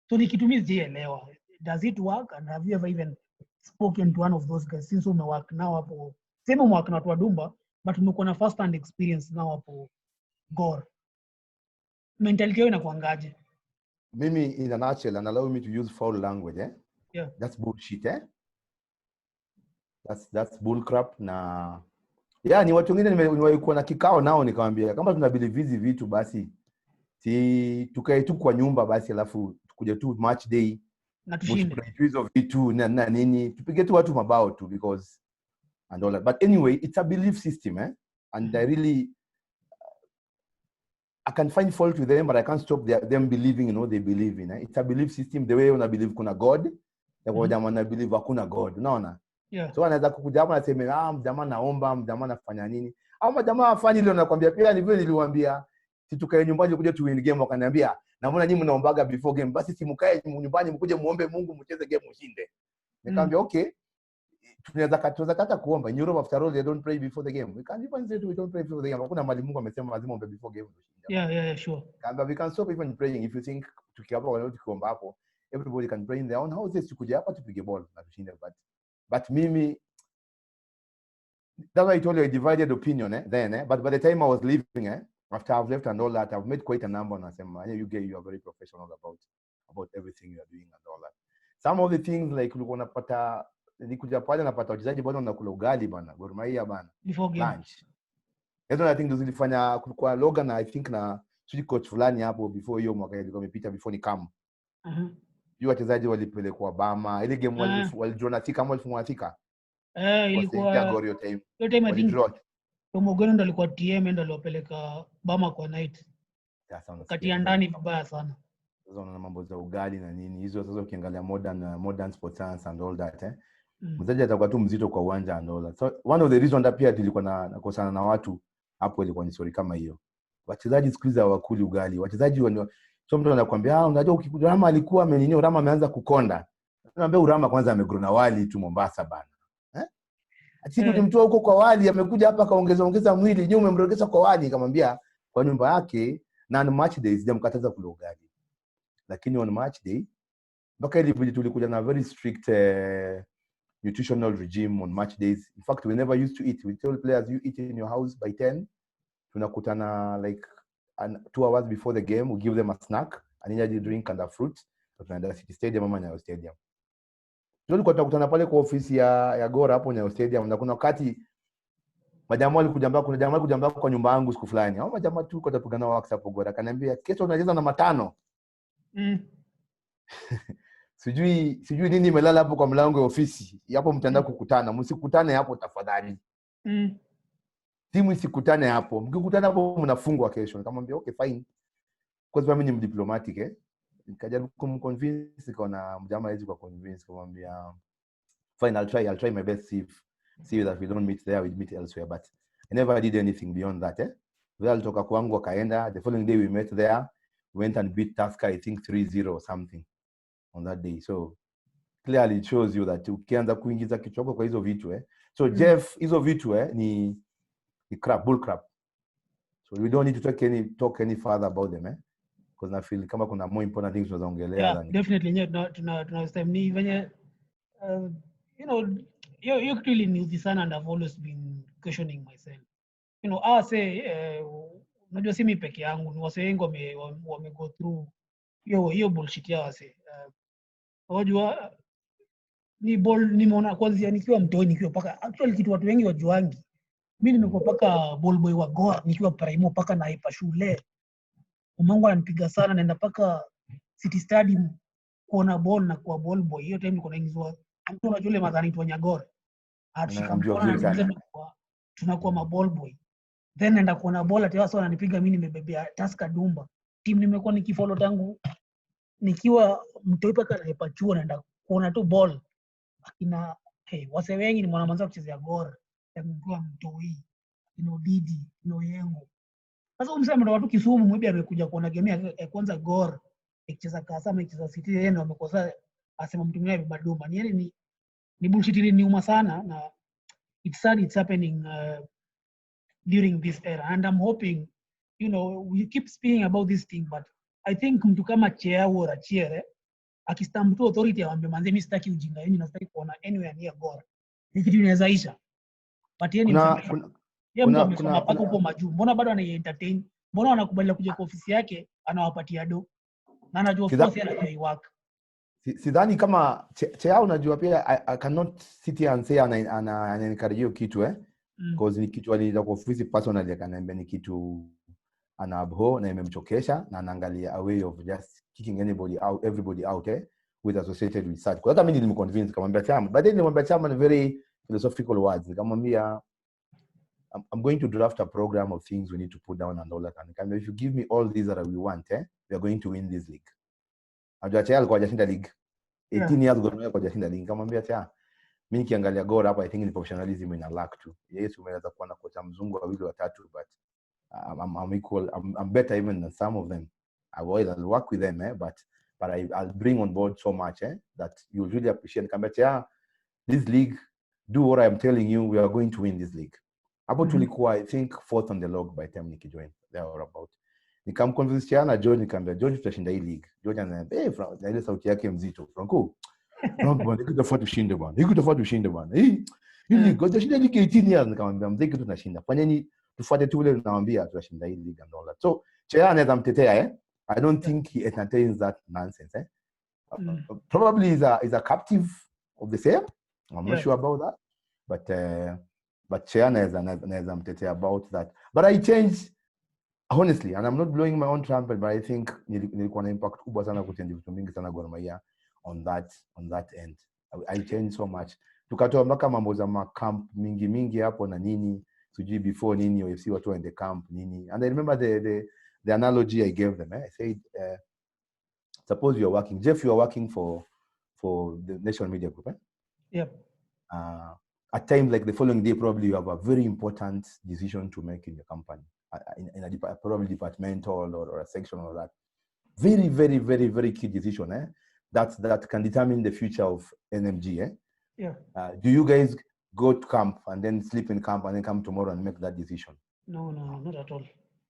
So nikitumia sielewa. Does it work, and have you ever even spoken to one of those guys since umework now hapo? Sema umework na watu wa Dumba, but umekuwa na first hand experience now hapo Gor. Mentality yao inakuangaje? Mimi in a nutshell, and allow me to use foul language Yeah. That's bullshit That's bullcrap na ni watu wengine niwaikuwa na kikao nao nikamwambia kama tunabelieve hizi vitu basi si tukae tu kwa nyumba basi alafu tukuje tu match day na tushinde hizo vitu na nini tupige tu watu mabao tu because and all that. But anyway, it's a belief system and I really I can find fault with them, but I can't stop them believing in what they believe in. It's a belief system the way una believe kuna God, na kwa jamaa na believe hakuna God, unaona? Yeah. So anaweza kukuja hapa na sema mjamaa naomba, mjamaa nafanya nini? Au mjamaa afanye ile nakwambia pia ni vile niliwaambia si tukae nyumbani kuja tu win game, wakaniambia na mbona nyinyi mnaombaga before game, basi si mkae nyumbani mkuje muombe Mungu mcheze game ushinde. Nikamwambia okay, tunaweza kata kuomba. In Europe after all they don't pray before the game. We can't even say we don't pray before the game. Hakuna mahali Mungu amesema lazima ombe before game. Yeah, sure. And we can stop even praying if you think tukiapa wala tukiomba hapo. Everybody can pray in their own houses. Tukuje hapa tupige ball na tushinde, but mimi, that's why I told you a divided opinion then but by the time I was leaving after I've left and all that, I've made quite a number, and I said, man, you are very professional about everything you are doing and all that. Some of the things like ulikuwa unapata nikuja pale napata wachezaji bwana wanakula ugali bana Gor Mahia bana before game lunch. Hizo I think ndio zilifanya kulikuwa Logan na I think na sweet coach fulani hapo before hiyo mwaka ilikuwa imepita before ni come. Hiyo wachezaji walipelekwa Bama ile game walijiona Thika kama walifungwa Thika. Ilikuwa Gor hiyo time. Hiyo time I think Tomo Gono ndo alikuwa TM ndo aliopeleka Bama kwa night. Kati ya ndani vibaya sana. Sasa na mambo za ugali na nini hizo, sasa ukiangalia modern sports science and all that mzaji atakuwa tu mzito kwa uwanja and all that. So one of the reason that pia tulikuwa nakosana na watu hapo ilikuwa ni story kama hiyo. Wachezaji siku hizi hawakuli ugali. Wachezaji so mtu anakuambia unajua Urama alikuwa ameninio Urama ameanza kukonda. Naambia Urama kwanza amegrona wali tu Mombasa bana. Ati tulimtoa huko kwa wali amekuja hapa kaongeza mwili, nyume umemrogeza kwa wali, nikamwambia kwa nyumba yake na on match days sijamkataza kula ugali. Lakini on match day mpaka ile tulikuja na very strict nutritional regime on match days. In fact, we never used to eat. We told players you eat in your house by 10. Tunakutana like 2 hours before the game, we give them a snack, an energy drink and a fruit. Tunaenda City Stadium ama Nyayo Stadium. Tulikuwa tunakutana pale kwa ofisi ya Gor hapo Nyayo Stadium, na kuna wakati majamaa walikuja mbaka kwa nyumba yangu siku fulani. Hao majamaa tu kwa tapigana WhatsApp Gor, akaniambia kesho tunacheza na matano. Sijui nini imelala hapo kwa mlango wa ofisi. Hapo mtaenda kukutana. Msikutane hapo tafadhali. Timu isikutane hapo. Mkikutana hapo mnafungwa kesho. Nikamwambia okay fine. Kwa sababu mimi ni diplomatic Nikajaribu kumconvince kaona mjamaa hizi kwa convince kumwambia fine, I'll try my best see that we don't meet there, we meet elsewhere, but I never did anything beyond that Vile alitoka kwangu akaenda. The following day we met there, went and beat Tusker I think 3-0 or something on that day. So clearly it shows you that ukianza kuingiza kichoko kwa hizo vitu so Jeff, hizo vitu ni crap, bull crap. So we don't need to talk any further about them because I feel kama kuna more important things tunaongelea than definitely tuna time ni venye you really knew this and I've always been questioning myself. I say unajua si mimi peke yangu, ni wase wengi wame go through hiyo bullshit ya wase. Unajua ni ball nimeona kwanza nikiwa mtoi nikiwa paka actually kitu watu wengi wajuangi. Mimi nimekuwa paka ball boy wa Gor nikiwa primo paka na ipa shule. Mamangu ananipiga sana, naenda paka City Stadium kuona ball na kuwa ball boy. Hiyo time niko naingizwa mtu unajua ile madhani tu Nyagor. Atashika mkono tunakuwa ma ball boy. Then naenda kuona ball ati wao wananipiga, mimi nimebebea Tusker Dumba. Team nimekuwa nikifollow tangu nikiwa mtoi paka na ipa chuo, naenda kuona tu ball. Akina wase wengi ni mwanamwanza kuchezea Gor. Tangu mtoi, Didi, Yengo. Sasa umsema ndo watu Kisumu mwibi amekuja kuona game ya kwanza Gor ikicheza Kasama ikicheza City, yeye ndo amekosa asema mtu mwingine bibaduma. Ni bullshit ile niuma sana, na it's sad it's happening during this era, and I'm hoping we keep speaking about this thing, but I think mtu kama chair or a chair akistamp tu authority awaambie manze mimi sitaki ujinga yenu na sitaki kuona anywhere near Gor. Ni kitu inaweza isha. But yeye ni mtu amesoma paka huko majuu. Mbona bado ana-entertain? Mbona wanakubali kuja kwa ofisi yake anawapatia do? Na anajua of course anajua work. Sidhani kama chea unajua pia I cannot sit here and say ananikaribia kitu because ni kitu alida kwa ofisi personally akaniambia ni kitu anaabho na imemchokesha na anaangalia a way of just kicking everybody out with associated with such. Kwa hata mimi nilimconvince kamwambia chama, but then nilimwambia chama ni very philosophical words. Nikamwambia I'm going to draft a program of things we need to put down and all that. And if you give me all these that we want, we are going to win this league. Ajua alikuwa hajashinda league. 18 years ago alikuwa hajashinda league. Nikamwambia mimi nikiangalia Gor hapa I think ni professionalism in a lack too. Yes, umeweza kuwa na kocha mzungu wawili watatu, but I'm better even than some of them. I'll work with them, but I'll bring on board so much that you'll really appreciate. Nikamwambia this league do what I'm telling you, we are going to win this league. Hapo tulikuwa, I think, 4th on the log by time nikijoin. There or about. Nikamconvince na George, nikamwambia George, tutashinda hii league. George ananiambia, Frank, na ile sauti yake mzito. Frank bwana, ikutafaa tushinde bwana. Ikutafaa tushinde bwana. Hii league, tutashinda league 18 years. Nikamwambia mzee, kitu tunashinda. Fanyeni tufuate tu ile tunawaambia tutashinda hii league and all that. So, Chea anaweza mtetea I don't think he entertains that nonsense Probably is a captive of the same. I'm not sure about that. But Chea anaweza mtetea about that. But I changed honestly, and I'm not blowing my own trumpet, but I think nilikuwa na impact kubwa sana kuchange vitu mingi sana Gor Mahia on that end. I changed so much. Tukatoa mpaka mambo za camp mingi hapo na nini, sijui before nini OFC watu in the camp nini. And I remember the analogy I gave them. I said, suppose you are working, Jeff, you are working for the national media group. Yep. At times like the following day, probably you have a very important decision to make in your company. In a probably departmental or a section or that. Very, very, very, very key decision that can determine the future of NMG. Yeah. Do you guys go to camp and then sleep in camp and then come tomorrow and make that decision? No, not at all.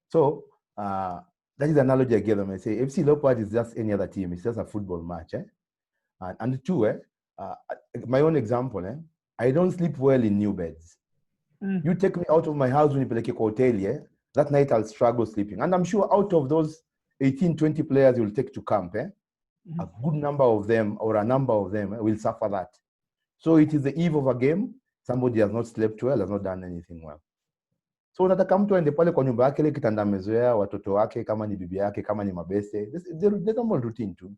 So that is the analogy I gave them. I say FC Leopard is just any other team. It's just a football match. And two, my own example, I don't sleep well in new beds. You take me out of my house when you play a hotel, that night I'll struggle sleeping. And I'm sure out of those 18, 20 players you'll take to camp, a good number of them or a number of them will suffer that. So it is the eve of a game. Somebody has not slept well, has not done anything well. So unataka mtu aende pale kwa nyumba yake ile kitanda amezoea, watoto wake kama ni bibi yake, kama ni mabeste. The normal routine too.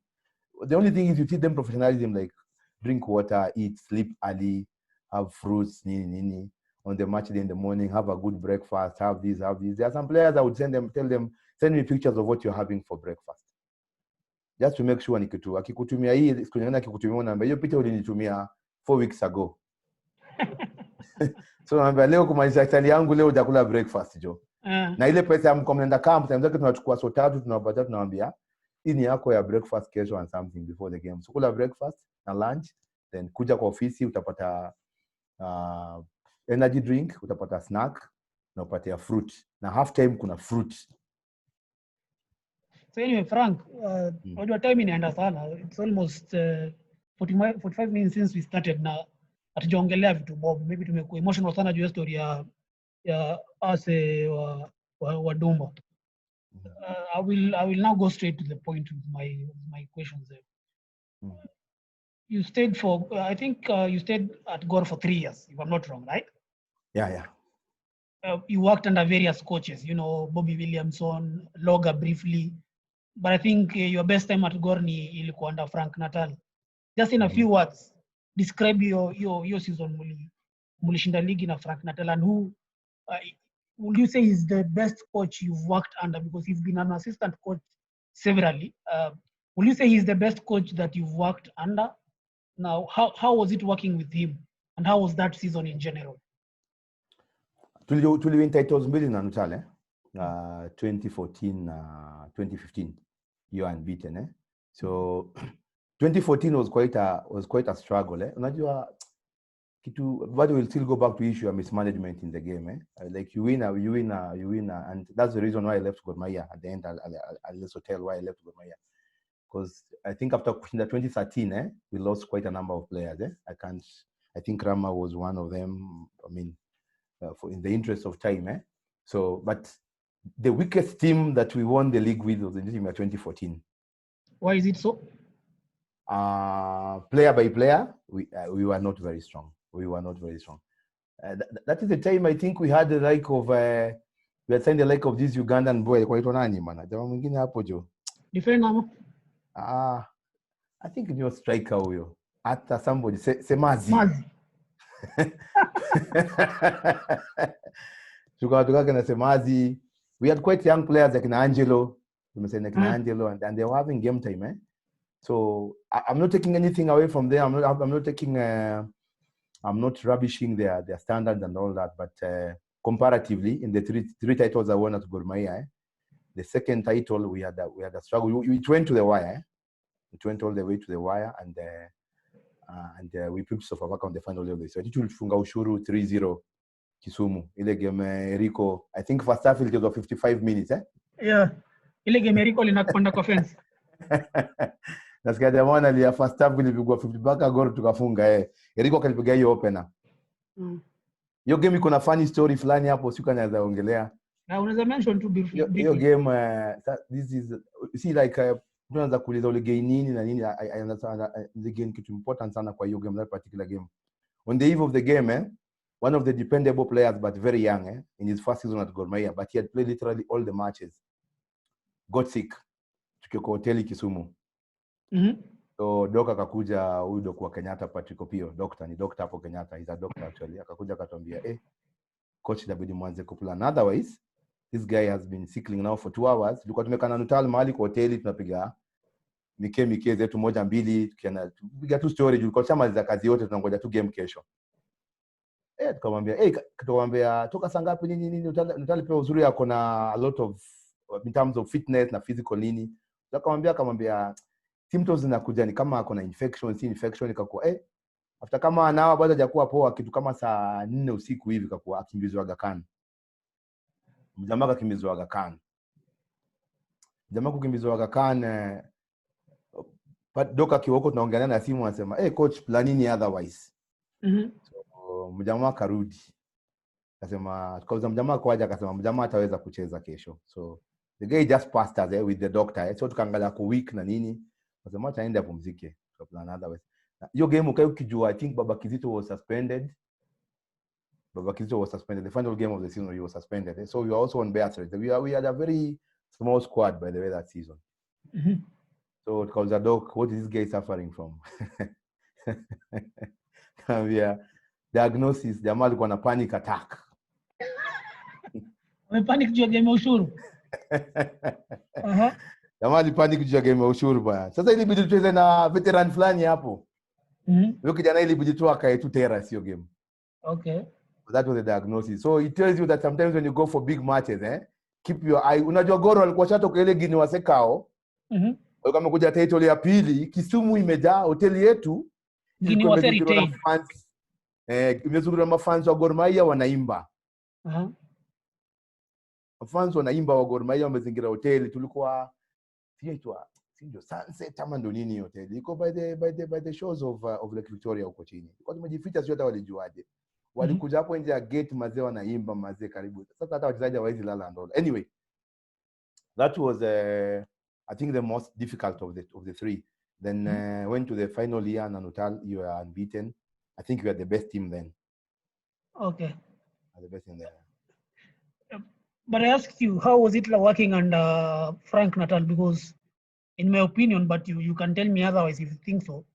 The only thing is you teach them professionalism, like drink water, eat, sleep early, have fruits, nini. On the match day in the morning, have a good breakfast, have this. There are some players I would tell them, send me pictures of what you're having for breakfast. Just to make sure ni kitu. Akikutumia hii, siku nyingine akikutumia namba, hiyo picha ulinitumia 4 weeks ago. So naambia leo kumaanisha style yangu leo utakula breakfast jo. Na ile pesa ya mkomenda camp, time zake tunachukua so 3 tunawapata tunawaambia, hii ni yako ya breakfast kesho and something before the game. So kula breakfast na lunch, then kuja kwa ofisi utapata energy drink, utapata snack na upate fruit. Na half time kuna fruit. So anyway, Frank, your time inaenda sana. It's almost 45 minutes since we started na atujaongelea vitu Bob. Maybe tumekuwa emotional sana juu ya story ya ase wa Dumba. I will now go straight to the point with my questions there. You stayed for I think you stayed at Gor for 3 years, if I'm not wrong, right? Yeah. You worked under various coaches, Bobby Williamson, Loga briefly, but I think your best time at Gor ni ilikuwa under Frank Natal. Just in a few words, describe your season mulishinda league na Frank Natal, and who would you say is the best coach you've worked under, because you've been an assistant coach severally. Will you say he's the best coach that you've worked under? Now, how was it working with him, and how was that season in general? Tuliwin titles mbili na Natal 2014 2015 you are unbeaten so 2014 was quite a struggle unajua kitu, but we'll still go back to issue of mismanagement in the game like you win and that's the reason why I left Gor Mahia at the end. I'll also tell why I left Gor Mahia, because I think after 2013 we lost quite a number of players I think Rama was one of them. I mean, in the interest of time so but the weakest team that we won the league with was the team of 2014. Why is it so? Player by player, we were not very strong. That is the time I think we had the like of we had signed the like of this Ugandan boy kwa ito nani mana jamaa mwingine hapo jo defender I think ni striker huyo hata somebody Semazi tukaka na Semazi. We had quite young players like Angelo, Angelo, and they were having game time so I'm not taking anything away from them. I'm not rubbishing their standards and all that, but comparatively in the three titles I won at Gor Mahia the second title we had a struggle. It went to the wire It went all the way to the wire, and and we picked Sofapaka on the final day of the season. Tulifunga Ushuru 3-0 Kisumu. Ile game Rico, I think first half it was 55 minutes, eh? Yeah. Ile game Rico linakupanda kwa fence. Nasikia jamani alia first half ilipigwa 50 mpaka Gor tukafunga Rico kalipiga hiyo opener. Hiyo game iko na funny story fulani hapo siku anaweza ongelea. Na unaweza mention tu briefly. Hiyo game this is see like tunaanza kuuliza ule gain nini na nini. I understand the game kitu important sana kwa hiyo game, that particular game. On the eve of the game one of the dependable players but very young in his first season at Gor Mahia, but he had played literally all the matches, got sick. Tukio kwa hoteli Kisumu. So doka akakuja huyu doku wa Kenyatta Patrick Opio, doctor hapo Kenyatta, he's a doctor actually. Akakuja akatuambia coach inabidi mwanze kuplan, otherwise this guy has been sickling now for 2 hours. Tulikuwa tumekana Nutal mahali kwa hoteli tunapiga mike zetu moja mbili, tukipiga tu story, tulikuwa tumaliza kazi yote, tunangoja tu game kesho. Tukamwambia toka saa ngapi nini Nutal pia uzuri yako na a lot of in terms of fitness na physical nini. Akamwambia symptoms zinakuja ni kama ako na infection ikakuwa after kama anawa bado hajakuwa poa, kitu kama saa 4 usiku hivi kakuwa akimbizwa Aga Khan. Mjamaa akimbizwa Aga Khan. Jamaa kukimbizwa Aga Khan, but doka kiwoko tunaongelea na simu anasema coach plan nini otherwise. So mjamaa karudi. Akasema tukauza mjamaa kwaje, akasema mjamaa ataweza kucheza kesho. So the guy just passed us with the doctor. So tukaangalia kwa week na nini. Akasema ataenda pumzike. So plan otherwise. Hiyo game ukijua I think Baba Kizito was suspended. The final game of the season he was suspended. So we were also on bare thread. We had a very small squad by the way that season. So tukauza doc, what is this guy suffering from? Diagnosis, jamaa alikuwa na panic attack. Panic juu ya game ya Ushuru. Jamaa alipanic juu ya game ya Ushuru bwana. Sasa ilibidi tucheze na veteran fulani hapo. Huyo kijana ilibidi tu akae tu terrace hiyo game. Okay. So that was the diagnosis. So it tells you that sometimes when you go for big matches keep your eye. Unajua Gor alikuwa shatoka ile Guinea wasekao. Kama kuja title ya pili, Kisumu imejaa hoteli yetu. Guinea waserite. Imezungurwa na mafans wa Gor Mahia wanaimba. Mafans wanaimba wa Gor Mahia wamezingira hoteli. Tulikuwa theater ndio Sunset ama ndo nini hoteli. Iko by the shores of Lake Victoria huko chini. Kwa tumejificha sio hata walijuaje. Walikuja hapo nje ya gate mazee wanaimba mazee karibu. Sasa hata wachezaji hawezi lala ndo. Anyway, that was I think the most difficult of the three. Then went to the final year and Nutal, you were unbeaten. I think you were the best team then. Okay. The best team there. But I asked you, how was it working under Frank Natal? Because in my opinion, but you can tell me otherwise if you think so,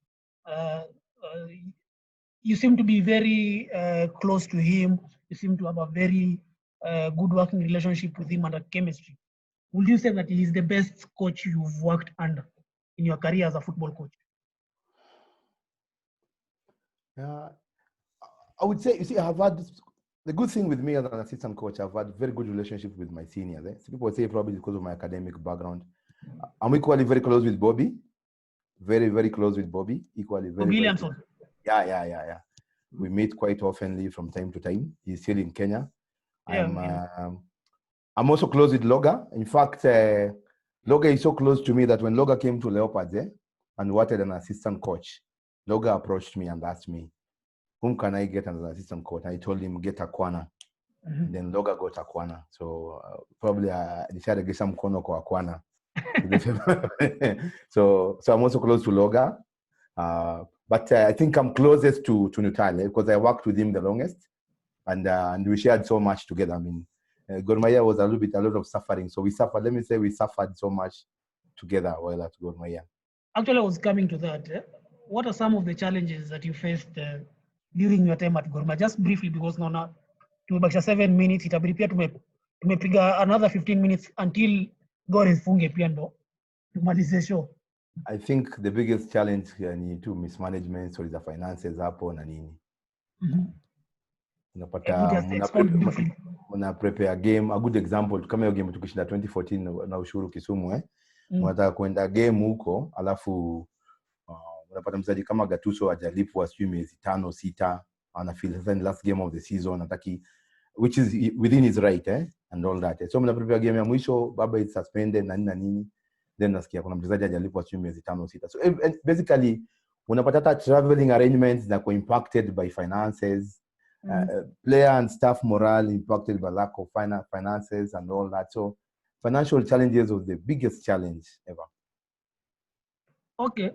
you seem to be very close to him. You seem to have a very good working relationship with him and a chemistry. Would you say that he is the best coach you've worked under in your career as a football coach? I would say, you see, I have had the good thing with me as an assistant coach. I've had very good relationship with my seniors. So people say probably because of my academic background. I'm equally very close with Bobby. Very, very close with Bobby. Equally very. Williamson. Yeah. We meet quite oftenly from time to time. He's still in Kenya. I'm also close with Loga. In fact, Loga is so close to me that when Loga came to Leopards and wanted an assistant coach, Loga approached me and asked me, whom can I get as an assistant coach? I told him, get Akwana. Then Loga got Akwana. So probably I decided to get some Kono kwa Akwana. So I'm also close to Loga. But I think I'm closest to Nutale because I worked with him the longest. And we shared so much together. I mean, Gor Mahia was a lot of suffering. So we suffered so much together while at Gor Mahia. Actually, I was coming to that. What are some of the challenges that you faced during your time at Gor Mahia? Just briefly, because now tumebakisha 7 minutes, itabidi pia tumepiga another 15 minutes until Gor ifunge pia ndo tumalize show. I think the biggest challenge ni to mismanagement, so the finances hapo na nini. Unapata muna prepare game. A good example kama hiyo game tukishinda 2014 na Ushuru Kisumu unataka kwenda game huko alafu unapata mchezaji kama Gattuso hajalipwa sijui miezi 5-6, anafeel sasa ni last game of the season, hataki, which is within his right and all that. So mna prepare game ya mwisho, baba is suspended na nini, then nasikia kuna mchezaji hajalipwa sijui miezi 5-6. So basically unapata hata traveling arrangements that were impacted by finances, player and staff morale impacted by lack of finances and all that. So financial challenges was the biggest challenge ever. Okay,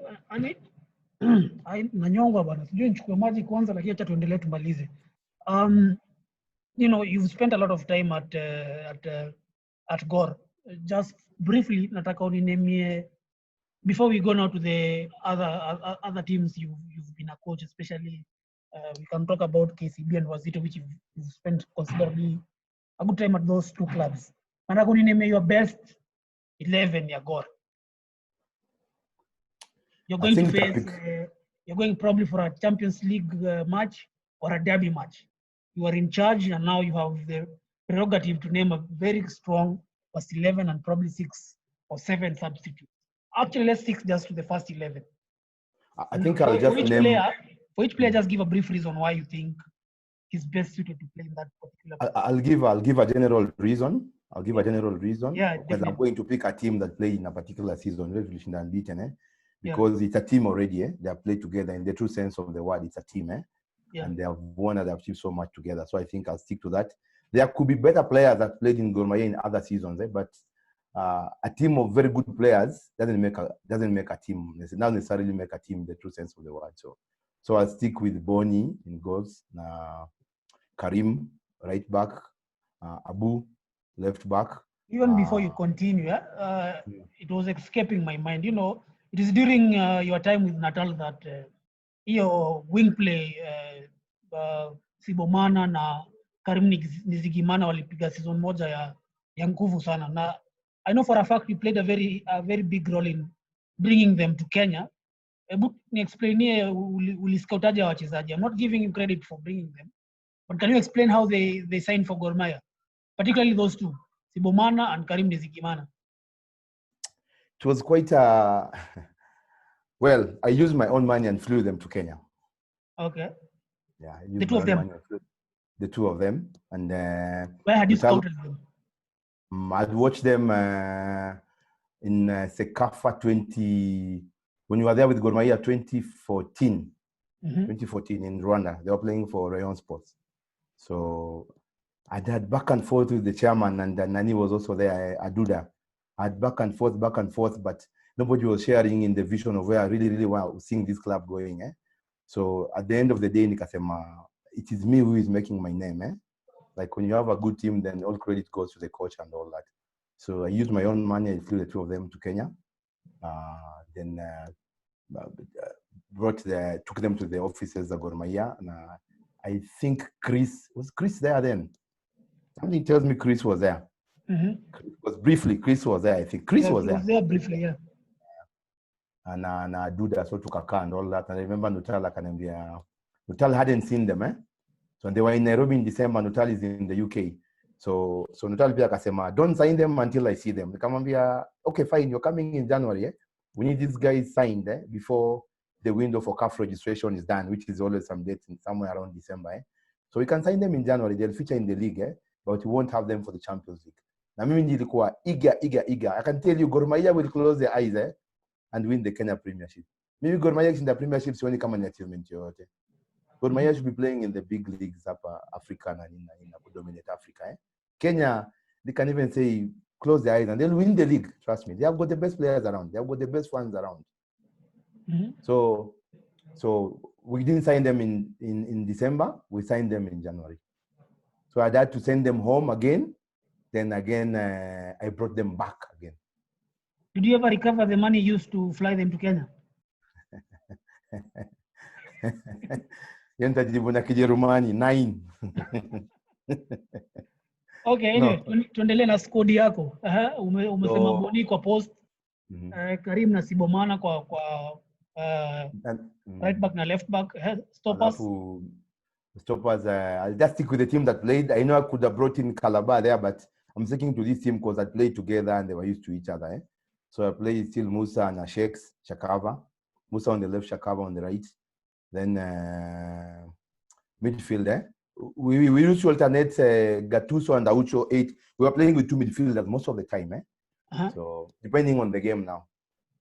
nanyongwa bwana, sijui nichukue maji kwanza, lakini acha tuendelee tumalize. You know, you've spent a lot of time at Gor. Just briefly, nataka uninemie, before we go now to the other teams you've been a coach, especially we can talk about KCB and Wazito, which you've spent considerably a good time at those two clubs. Nataka uninemie your best 11 ya Gor. You're going to face, you're going probably for a Champions League match or a derby match. You are in charge, and now you have the prerogative to name a very strong first 11 and probably 6 or 7 substitutes. Actually, let's stick just to the first 11. I think I'll just name... For each player, just give a brief reason why you think he's best suited to play in that particular player. I'll give a general reason. Yeah, because I'm going to pick a team that played in a particular season, Revolution unbeaten, because it's a team already. They have played together in the true sense of the word. It's a team, and they have won and they have achieved so much together. So I think I'll stick to that. There could be better players that played in Gor Mahia in other seasons, but a team of very good players doesn't make a team. It doesn't necessarily make a team in the true sense of the word. So I'll stick with Boni in goals, Karim right back, Abu left back. Even before you continue, it was escaping my mind. You know, it is during your time with Natal that your wing play, Sibomana na Karim Nizigimana walipiga season moja ya nguvu sana. Na I know for a fact you played a very big role in bringing them to Kenya. But explainie uliscoutaje wachezaji. I'm not giving you credit for bringing them, but can you explain how they signed for Gor Mahia, particularly those two, Sibomana and Karim Nizigimana? It was quite well, I used my own money and flew them to Kenya. Okay. Yeah, the two of them. The two of them, and where had you scouted them? I'd watched them in Sekafa 20 when you were there with Gor Mahia 2014. 2014 in Rwanda. They were playing for Rayon Sports. So I had back and forth with the chairman, and Nani was also there, Aduda. I had back and forth, but nobody was sharing in the vision of where I really want to see this club going. So at the end of the day, nikasema, it is me who is making my name. Like when you have a good team, then all credit goes to the coach and all that. So I used my own money and flew the two of them to Kenya. Then took them to the offices of Gor Mahia. And I think Chris there then? Something tells me Chris was there. Chris was there. I think Chris was there. He was there briefly, yeah. And Duda, so tukakaa and all that. And I remember Nuttall akaniambia, Nuttall hadn't seen them, So they were in Nairobi in December. Nuttall is in the UK. So Nuttall pia akasema, don't sign them until I see them. Nikamwambia, okay, fine, you're coming in January. We need these guys signed before the window for CAF registration is done, which is always some date somewhere around December. So we can sign them in January. They'll feature in the league, but we won't have them for the Champions League. Na mimi nilikuwa eager. I can tell you, Gor Mahia will close their eyes and win the Kenya Premiership. Maybe Gor Mahia in the Premiership sioni kama ni achievement yoyote. Gor Mahia should be playing in the big leagues up Africa and in dominate Africa. Kenya, they can even say close their eyes and they'll win the league. Trust me, they have got the best players around. They have got the best fans around. So we didn't sign them in December. We signed them in January. So I had to send them home again. Then again, I brought them back again. Did you ever recover the money used to fly them to Kenya? Nitajibu na Kijerumani 9. Okay, anyway, tuendelee na squad yako. Umesema Boni kwa post, Karim na Sibomana kwa right back na left back. Stoppers. I'll just stick with the team that played. I know I could have brought in Calabar there, but I'm sticking to this team because I played together and they were used to each other. So I played still Musa and Shakava. Musa on the left, Shakaba on the right. Then midfield, we used to alternate Gattuso and Aucho 8. We were playing with 2 midfielders most of the time. So depending on the game now.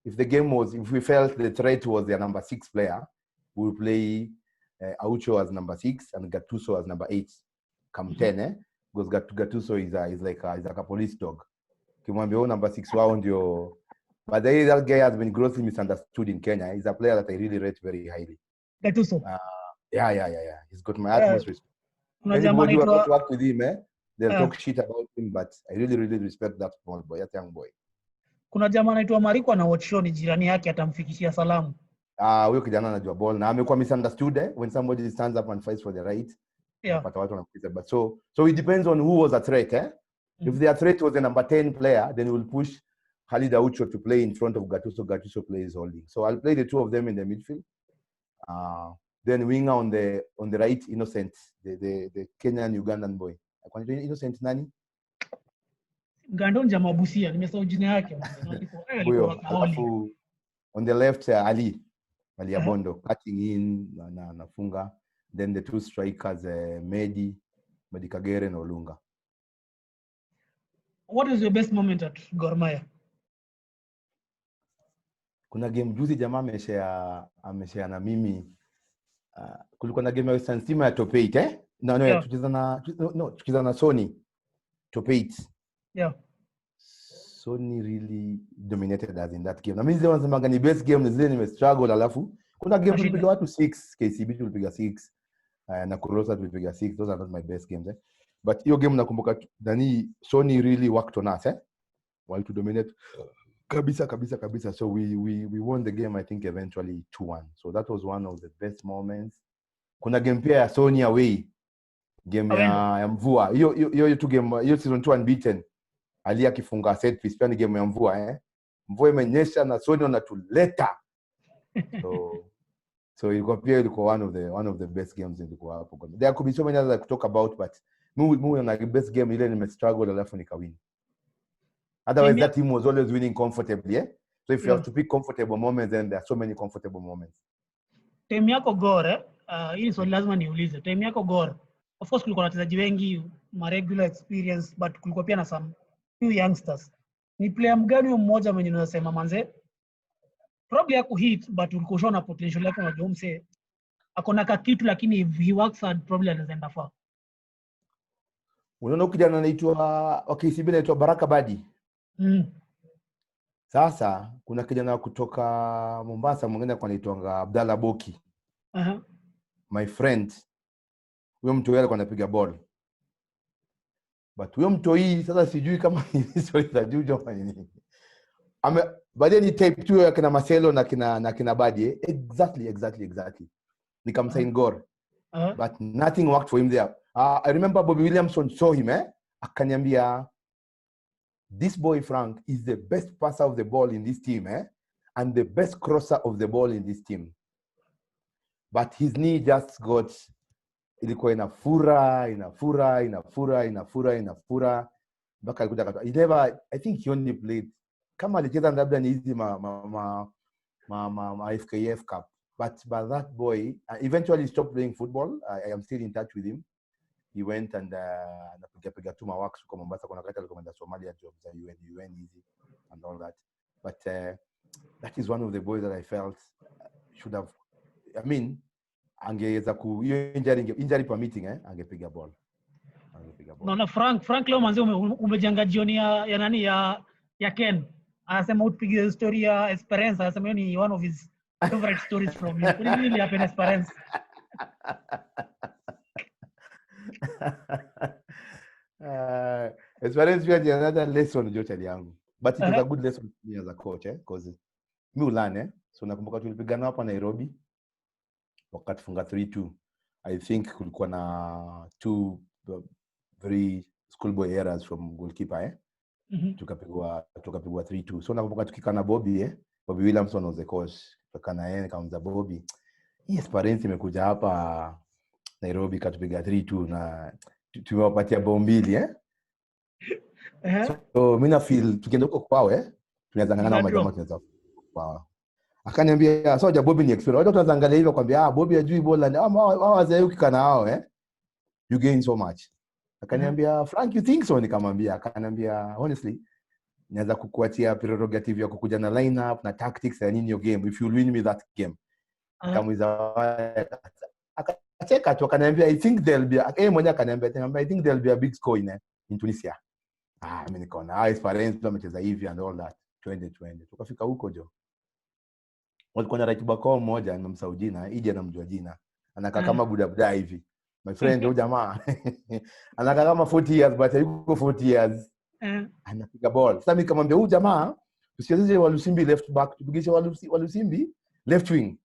If we felt the threat was their number 6 player, we will play Aucho as number 6 and Gattuso as number 8. Come 10, because Gattuso is like a police dog. Kimwambia number 6 wao ndio. But that guy has been grossly misunderstood in Kenya. He's a player that I really rate very highly. Gattuso. Yeah. He's got my utmost respect. Anybody who has worked with him, they'll talk shit about him, but I really, really respect that small boy, that young boy. Kuna jamaa anaitwa Mariko na watch show, ni jirani yake, atamfikishia salamu. Huyo kijana anajua ball na amekuwa misunderstood when somebody stands up and fights for the right. Pata watu wanakuita, but so it depends on who was a threat. If their threat was the number 10 player, then we'll push Khalid Aucho to play in front of Gattuso. Gattuso plays holding. So I'll play the 2 of them in the midfield. Then winger on the right, Innocent, the Kenyan Ugandan boy. Innocent nani? Gandon jamaa Busia, nimesahau jina yake. Alafu on the left Ali Abondo, cutting in na nafunga. Then the 2 strikers, Medi Kagere na Olunga. What is your best moment at Gor Mahia? Kuna game juzi jamaa ameshare na mimi. Kulikuwa na game ya Western Stima ya top 8 tukiza na Sony top 8. Sony really dominated us in that game. Na mimi zile wanasema ni best game, zile nime struggle. Alafu kuna game tulipiga watu 6, KCB tulipiga 6, na Kurosa tulipiga 6. Those are not my best games. But hiyo game nakumbuka Dani Sony really worked on us while to dominate kabisa. So we won the game, I think eventually 2-1. So that was one of the best moments. Kuna game pia ya Sony away, game ya mvua. Hiyo tu game, hiyo season 2 unbeaten. Ali akifunga set piece, pia ni game ya mvua. Mvua imenyesha na Sony wanatuleta. So ilikuwa one of the best games ilikuwa hapo. There could be so many others to talk about, but mimi na best game ile nime struggle alafu nikawin. Otherwise that team was always winning comfortably. So if you have to pick comfortable moments, then there are so many comfortable moments. Team yako Gor, hili swali lazima niulize. Team yako Gor, of course kulikuwa na wachezaji wengi regular experience, but kulikuwa pia na some few youngsters. Ni player mgani mmoja mwenye unasema manze probably yako hit, but ulikuwa unaona potential yake, unajua mse akona kitu, lakini if he works hard probably anaenda far? Unaona kijana anaitwa KCB anaitwa Baraka Badi. Sasa kuna kijana kutoka Mombasa mwingine kwa anaitwa Abdalla Boki. My friend, huyo mtu yeye alikuwa anapiga ball. But huyo mtu hii sasa sijui kama ni story za juju ama nini. Baadaye ni type 2 ya kina Marcelo na kina Badi. Exactly. Nikamsign Gor. But nothing worked for him there. I remember Bobby Williamson saw him, akaniambia, this boy Frank is the best passer of the ball in this team, and the best crosser of the ball in this team. But his knee just got, ilikuwa inafura. Baka alikuja kata. He never, I think he only played, kama alicheza labda ni hizi ma FKF Cup. But that boy eventually stopped playing football. I am still in touch with him. He went and anapiga tu works huko Mombasa. Kuna wakati alikuwa Somalia jobs za UN easy and all that. But that is one of the boys that I felt should have, I mean, angeweza ku injury permitting, angepiga ball. Naona Frank leo manzi umejenga jioni ya nani ya Ken. Anasema utupige story ya Esperance, anasema ni one of his favorite stories from you. What really happened Esperance? Esperance pia ni another lesson jote yangu. But it was a good lesson for me as a coach, because mi ulane. So nakumbuka tulipigana hapa Nairobi wakati funga 3-2. I think kulikuwa na 2 very schoolboy errors from goalkeeper, tukapigwa 3-2. So nakumbuka tukikana Bobby Williamson was the coach. Tukana yeye kama Bobby. Hii Esperance imekuja hapa Nairobi katupiga 3-2 na tumewapatia bao 2, So mimi na feel tukienda huko kwao, tunaweza ngangana majamaa tunaweza kwao. Akaniambia soja Bobby ni expert. Watu tunaangalia hivyo kwambia Bobby hajui bola na hao wazee ukikana hao you gain so much. Akaniambia Frank you think so, nikamwambia. Akaniambia honestly naweza kukuachia prerogative ya kukuja na lineup na tactics ya nini your game if you win me that game. Akamuiza akacheka tu akaniambia I think there'll be mwenye akaniambia I think there'll be a big score in Tunisia. Mimi nikaona Esperance wamecheza hivi and all that. Twende tukafika huko jo. Walikuwa na ratiba kwa mmoja na Msaudina, ije namjua jina. Anakaa kama budabuda hivi. My friend huyo jamaa anakaa kama 40 years but yuko 40 years. Anapiga ball. Sasa mimi nikamwambia huyu jamaa usichezeshe Walusimbi left back, tupigishe Walusimbi left wing.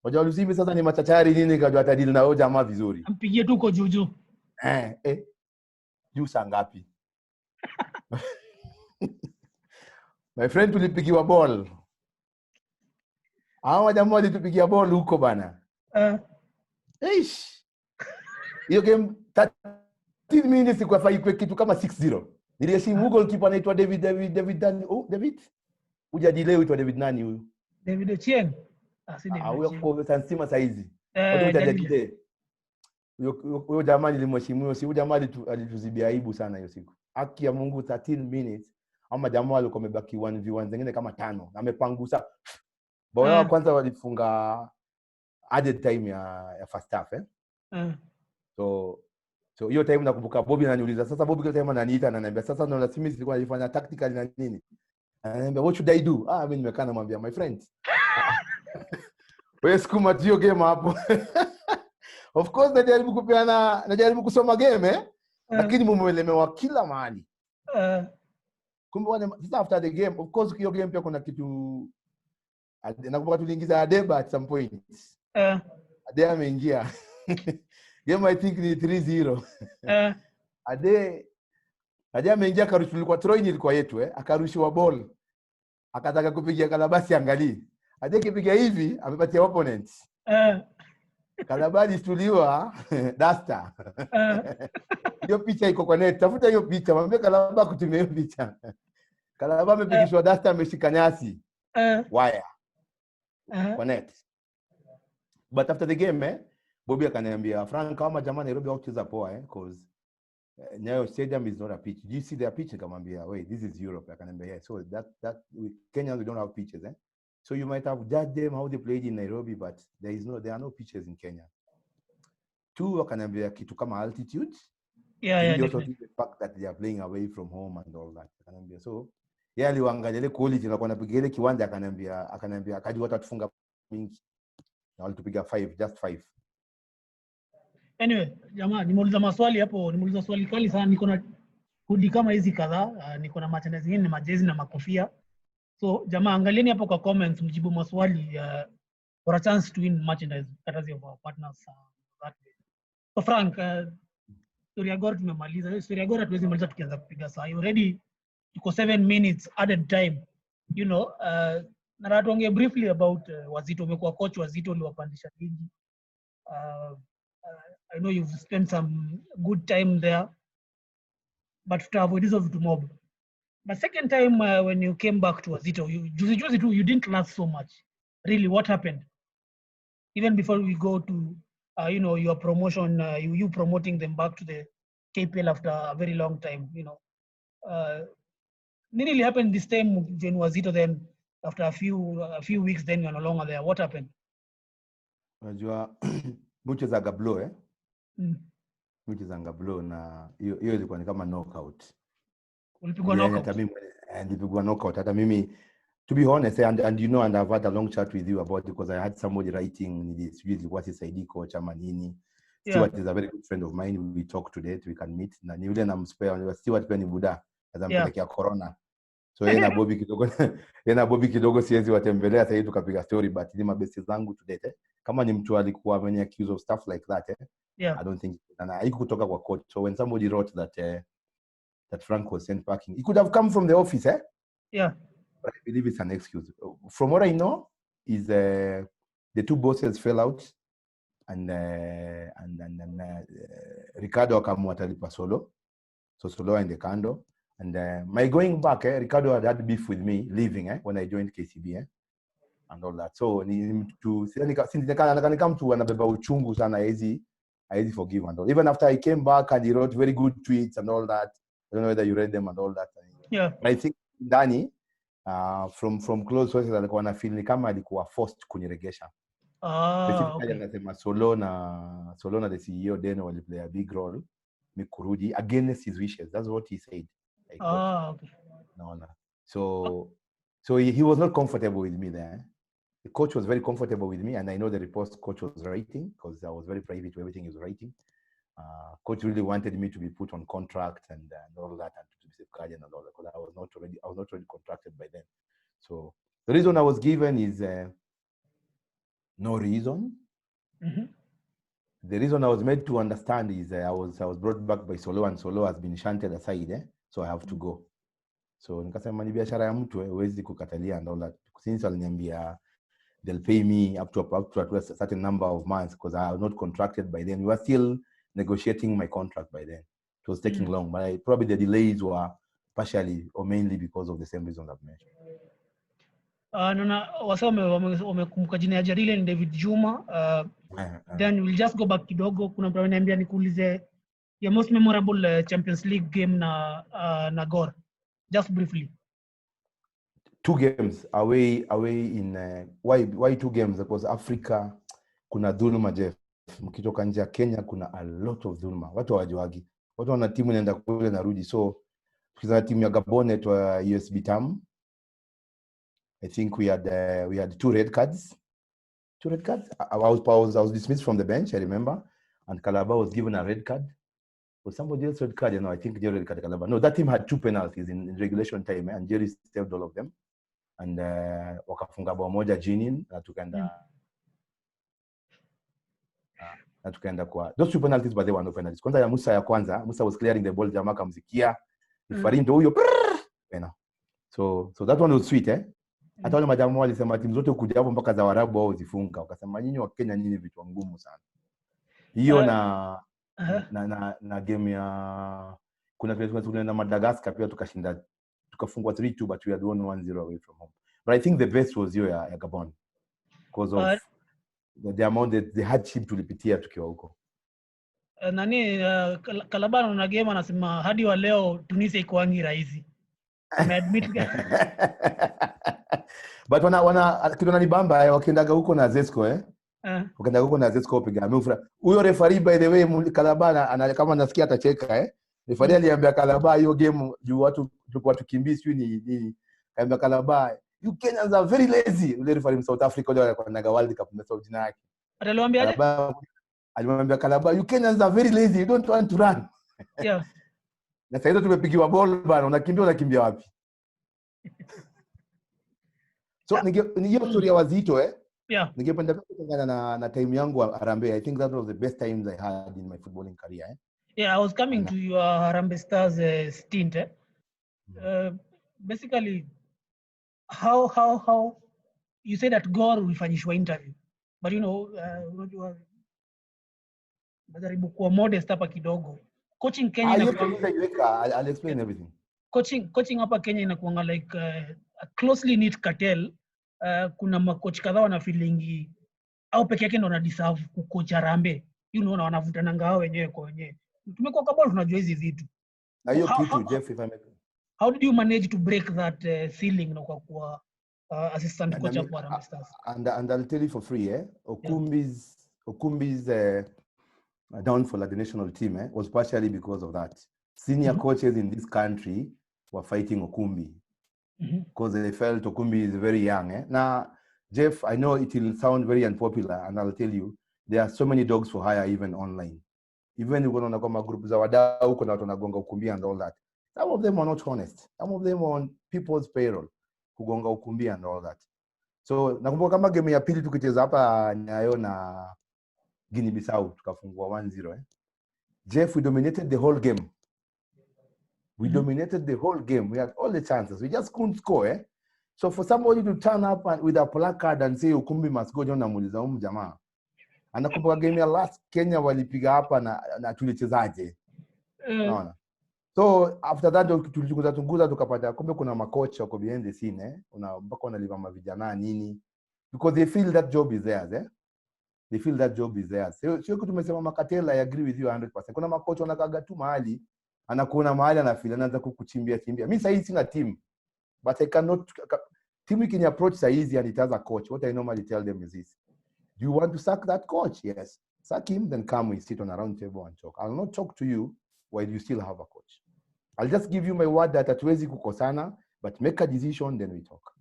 Wajua Walusimbi sasa ni machachari nini kajua atadili na huyo jamaa vizuri. Ampigie tu uko juu. Juu saa ngapi? My friend tulipigiwa ball. Hawa jamaa walitupigia ball huko bana. Hiyo game 13 minutes kwa faikwe kitu kama 6-0. Niliheshimu Google keeper anaitwa David. Uja delay uitwa David nani huyu? David Ochieng. Si David. Huyo kwa Sansima saizi. Huyo jamaa nilimheshimu, huyo jamaa alituzibia aibu sana hiyo siku. Haki ya Mungu 13 minutes. Ama jamaa walikuwa wamebaki 1v1 zingine kama 5 na amepangusa. Bao ya kwanza walifunga added time ya first half So hiyo time nakumbuka Bobby ananiuliza sasa Bobby kwa time ananiita ananiambia sasa naona Smith alikuwa anafanya tactical na nini. Ananiambia what should I do? Mimi nimekaa namwambia my friend. Wewe sukuma hiyo game hapo. Of course najaribu kusoma game lakini mumelemewa kila mahali. Kumbe sasa after the game of course hiyo game pia kuna kitu nakumbuka tuliingiza Adeba at some point. Adeba ameingia. Game I think ni 3-0. Adeba ameingia tulikuwa Troy ilikuwa yetu akarushiwa ball. Akataka kupigia Kalabasi angalie. Adeba kipiga hivi amepatia opponents. Kalabasi tuliwa Duster. Hiyo picha iko kwa net. Tafuta hiyo picha. Mwambie Kalabasi kutumia hiyo picha. Kalabasi amepigishwa Duster ameshika nyasi. Wire. Kwa net. But after the game Bobby akaniambia Frank kama jamaa Nairobi hawacheza poa because Nyayo Stadium is not a pitch. Do you see their pitch? Nikamwambia wait this is Europe. Akaniambia yeah so that Kenyans we don't have pitches so you might have judged them how they played in Nairobi but there are no pitches in Kenya. Two akaniambia kitu kama altitude. Yeah also the fact that they are playing away from home and all that. Akaniambia so aliangalia ile quality na kwa napiga ile kiwanja akaniambia akajua watatufunga mingi. Na walitupiga 5 just 5. Anyway, jamaa nimeuliza maswali hapo, nimeuliza swali kali sana, niko na hoodie kama hizi kadhaa, niko na merchandise zingine, majezi na makofia. So jamaa angalieni hapo kwa comments mjibu maswali for a chance to win merchandise courtesy of our partners that day. So Frank, story ya Gor tumemaliza. Story ya Gor hatuwezi maliza tukianza kupiga saa. You already tuko 7 minutes added time. You know, na tuongee briefly about Wazito. Umekuwa coach Wazito, uliwapandisha ligi. I know you've spent some good time there, but to avoid this of the mob. But second time when you came back to Wazito, you didn't last so much. Really, what happened? Even before we go to your promotion, you promoting them back to the KPL after a very long time. What really happened this time when Wazito then after a few weeks then you're no longer there? What happened? Unajua mchezaji Gablo mchezaji Gablo na hiyo ilikuwa ni kama knockout. Ulipigwa knockout? Hata mimi nilipigwa knockout. Hata mimi to be honest and you know and I've had a long chat with you about it because I had somebody writing what is ID coach ama nini. Stewart is a very good friend of mine. We talk today, we can meet. Na ni yule namspare Stewart pia ni buda. Azampelekea corona. So yeye na Bobby kidogo siwezi watembelea sasa hivi tukapiga story but ni mabesti zangu today kama ni mtu alikuwa mwenye accused of stuff like that I don't think haiko kutoka kwa court. So when somebody wrote that Frank was sent packing, it could have come from the office but I believe it's an excuse. From what I know is the two bosses fell out and Ricardo akamua atalipa Solo, so Solo and the Kando. And my going back, Ricardo had beef with me leaving when I joined KCB. and all that. So ni mtu sidhani kama mtu anabeba uchungu sana hizi forgive and all. Even after I came back and he wrote very good tweets and all that. I don't know whether you read them and all that. Yeah. But I think Dani from close sources alikuwa na feel ni kama alikuwa forced kuniregesha. Specifically anasema Solo na the CEO Deno will play a big role mikurudi against his wishes. That's what he said. Like, okay. No. So he was not comfortable with me there. The coach was very comfortable with me, and I know the reports coach was writing because I was very private to everything he was writing. Coach really wanted me to be put on contract and all that, and to be safeguarded and all that, because I was not already contracted by then. So the reason I was given is no reason. The reason I was made to understand is I was brought back by Solo, and Solo has been shunted aside, so I have to go. So nikasema ni biashara ya mtu huwezi kukatalia and all that. Since aliniambia they'll pay me up to a certain number of months because I was not contracted by then. We were still negotiating my contract by then. It was taking long, but probably the delays were partially or mainly because of the same reasons I've mentioned. Wamekumbuka jina ya Jarile ni David Juma. Then we'll just go back kidogo. Kuna mtu ananiambia nikuulize your most memorable Champions League game na Gor. Just briefly. 2 games away in why 2 games? Because Africa kuna dhuluma Jeff. Mkitoka nje ya Kenya kuna a lot of dhuluma. Watu hawajuagi. Watu wana timu inaenda kule na rudi. So tukiza timu ya Gabon etwa USB Tam. I think we had 2 red cards. 2 red cards. I was dismissed from the bench, I remember, and Calabar was given a red card. Was somebody else red card? I think Jerry red card Calabar. No, that team had 2 penalties in regulation time, and Jerry saved all of them. And wakafunga bao moja Jinin na tukaenda kwa those 2 penalties, but they were no penalties. Kwanza ya Musa was clearing the ball, jamaa kamzikia referee ndio huyo pena. So that one was sweet hata wale majamaa walisema timu zote kuja hapo mpaka za Waarabu wao zifunga, wakasema nyinyi wa Kenya nyinyi vitu ngumu sana. Hiyo na game ya kuna place tulienda Madagascar pia tukashinda, tukafungwa 3-2, but we had won 1-0 away from home. But I think the best was hiyo ya Gabon because of the amount the hardship tulipitia tukiwa huko. Kalabano na game anasema hadi wa leo Tunisia iko wangi rahisi. Admit but kitu nanibamba wakiendaga huko na Zesco wakiendaga huko na Zesco piga amefura huyo referee, by the way Kalabana kama nasikia atacheka referee aliambia Kalaba hiyo game juu watu tulikuwa tukimbii sio ni kaambia Kalaba you Kenyans are very lazy. Ule referee from South Africa wale wanaga World Cup na Saudi yake alimwambia Kalaba you Kenyans are very lazy, you don't want to run. Yeah. Na sasa tumepigiwa ball bana, unakimbia wapi? So ni hiyo story ya Wazito Yeah. Ningependa kutangana na time yangu Harambee. I think that was the best times I had in my footballing career. Yeah, I was coming to your Harambee Stars stint. Basically how you say that Gor ulifanyishwa interview, but unajua najaribu kuwa modest hapa kidogo. Coaching Kenya I'll explain everything. Coaching hapa Kenya inakuanga like a closely knit cartel. Kuna makocha kadhaa wana feeling au peke yake ndo wana deserve kucoach Harambee. Na wanavutana ngao wenyewe kwa wenyewe. Tumekuwa kwa ball tunajua hizi vitu. Na hiyo kitu Jeff, if I may. How did you manage to break that ceiling na kwa assistant coach of Harambee Stars? And I'll tell you for free Okumbi's downfall at the national team was partially because of that. Senior coaches in this country were fighting Okumbi because they felt Okumbi is very young. Now, Jeff, I know it will sound very unpopular, and I'll tell you, there are so many dogs for hire even online. Even if you go to group za wadau kuna watu wanagonga Ukumbi and all that. Some of them are not honest. Some of them are on people's payroll kugonga Ukumbi and all that. So nakumbuka kama game ya pili tukicheza hapa Nyayo na Guinea Bissau tukafungwa 1-0 Jeff, we dominated the whole game. We dominated the whole game. We had all the chances. We just couldn't score So for somebody to turn up with a placard and say Ukumbi must go down, namuuliza jamaa. Anakumbuka game ya last Kenya walipiga hapa na tulichezaje. Unaona? So after that tulichunguza tukapata kumbe kuna makocha wako behind the scene mpaka wanalipa mavijana nini. because they feel that job is theirs, eh? They feel that job is theirs. Sio kitu tumesema Makatela, I agree with you 100%. Kuna makocha wanakaga tu mahali, anakuona mahali anafeel anaanza kukuchimbia. Mimi sasa hivi sina team, but I cannot team can approach so easy and it has a coach. What I normally tell them is this: do you want to sack that coach? Yes. Sack him, then come we sit on a round table and talk. I'll not talk to you while you still have a coach. I'll just give you my word that hatuwezi kukosana, but make a decision, then we talk.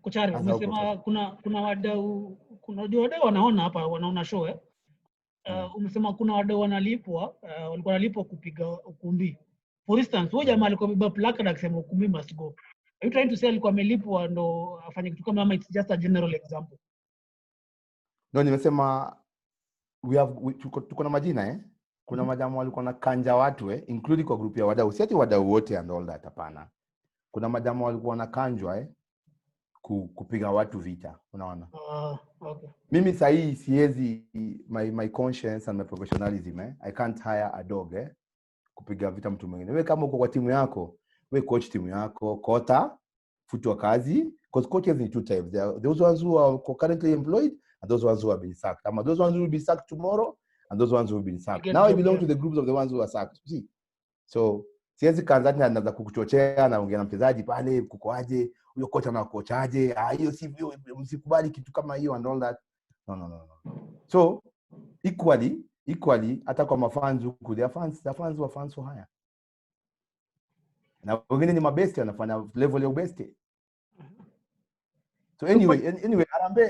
Kochari, umesema kuna wadau wanaona hapa, wanaona show umesema kuna wadau walikuwa wanalipwa kupiga ukumbi. For instance, huyo jamaa alikuwa amebeba placard akisema ukumbi must go. Are you trying to say alikuwa amelipwa ndo afanye kitu kama, it's just a general example? No, nimesema tuko na majina kuna majamaa walikuwa na kanja watu including kwa group ya wadau. Si ati wadau wote and all that, hapana. Kuna majamaa walikuwa na kanjwa kupiga watu vita, unaona. Okay. Mimi sahi siwezi, my conscience and my professionalism I can't hire a dog kupiga vita mtu mwingine. Wewe kama uko kwa timu yako, wewe coach timu yako, kota futwa kazi, because coaches need two types. There are those ones who are currently employed and those ones who have been sacked. Those ones who will be sacked tomorrow and those ones who have been sacked. Now I belong to the groups of the ones who are sacked. See? So siwezi kaanza anaanza kukuchochea na ongea na mchezaji pale kukoaje, huyo kocha anakochaje, hiyo sivyo, msikubali kitu kama hiyo and all that. No. So equally hata kwa mafans huku, the fans were fans for hire. Na wengine ni mabesti wanafanya level ya ubesti. So anyway,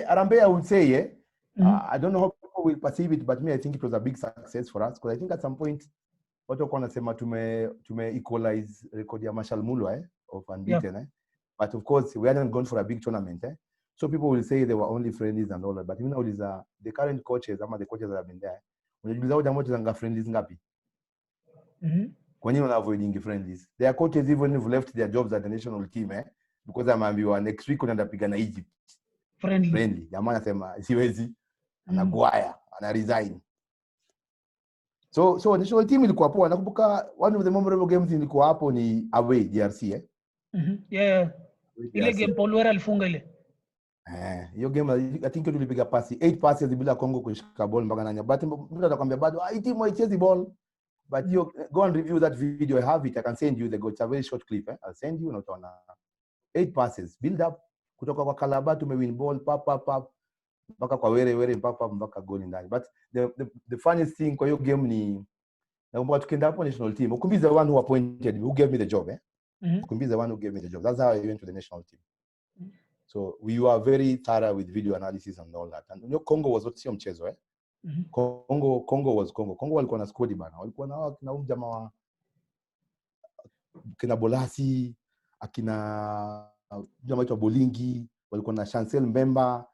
Harambee I would say I don't know how people will perceive it, but me I think it was a big success for us, because I think at some point watu wako wanasema tume equalize record ya Marshall Mulwa of unbeaten but of course we hadn't gone for a big tournament so people will say they were only friendlies and all that, but you know the current coaches ama the coaches that have been there, unajiuliza wao jamaa zanga friendlies ngapi? Kwa nini wana avoiding friendlies? Their coaches even have left their jobs at the national team because ameambiwa next week unaenda piga na Egypt friendly. Jamaa anasema siwezi, anagwaya, ana resign. So national team ilikuwa poa. Nakumbuka one of the memorable games ilikuwa hapo ni away DRC Yeah. Ile game Paul Wera alifunga ile. Hiyo game I think tulipiga pasi 8 passes bila Congo kushika ball mpaka nanya. But mtu atakwambia bado hii team haichezi ball. But you go and review that video. I have it. I can send you it's a very short clip I'll send you, na utaona 8 passes build up kutoka kwa Kalaba tumewin ball pap mpaka kwa were mpaka goal ndani. But the funniest thing kwa hiyo game ni naomba tukienda hapo national team, Ukumbi is the one who appointed me, who gave me the job Ukumbi is the one who gave me the job. That's how I went to the national team. So we were very thorough with video analysis and all that. And you know, Congo was not sio mchezo Congo was Congo walikuwa na squad bana, walikuwa na jamaa wa kina Bolasi, akina jamaa wa Bolingi, walikuwa na Chancel Mbemba,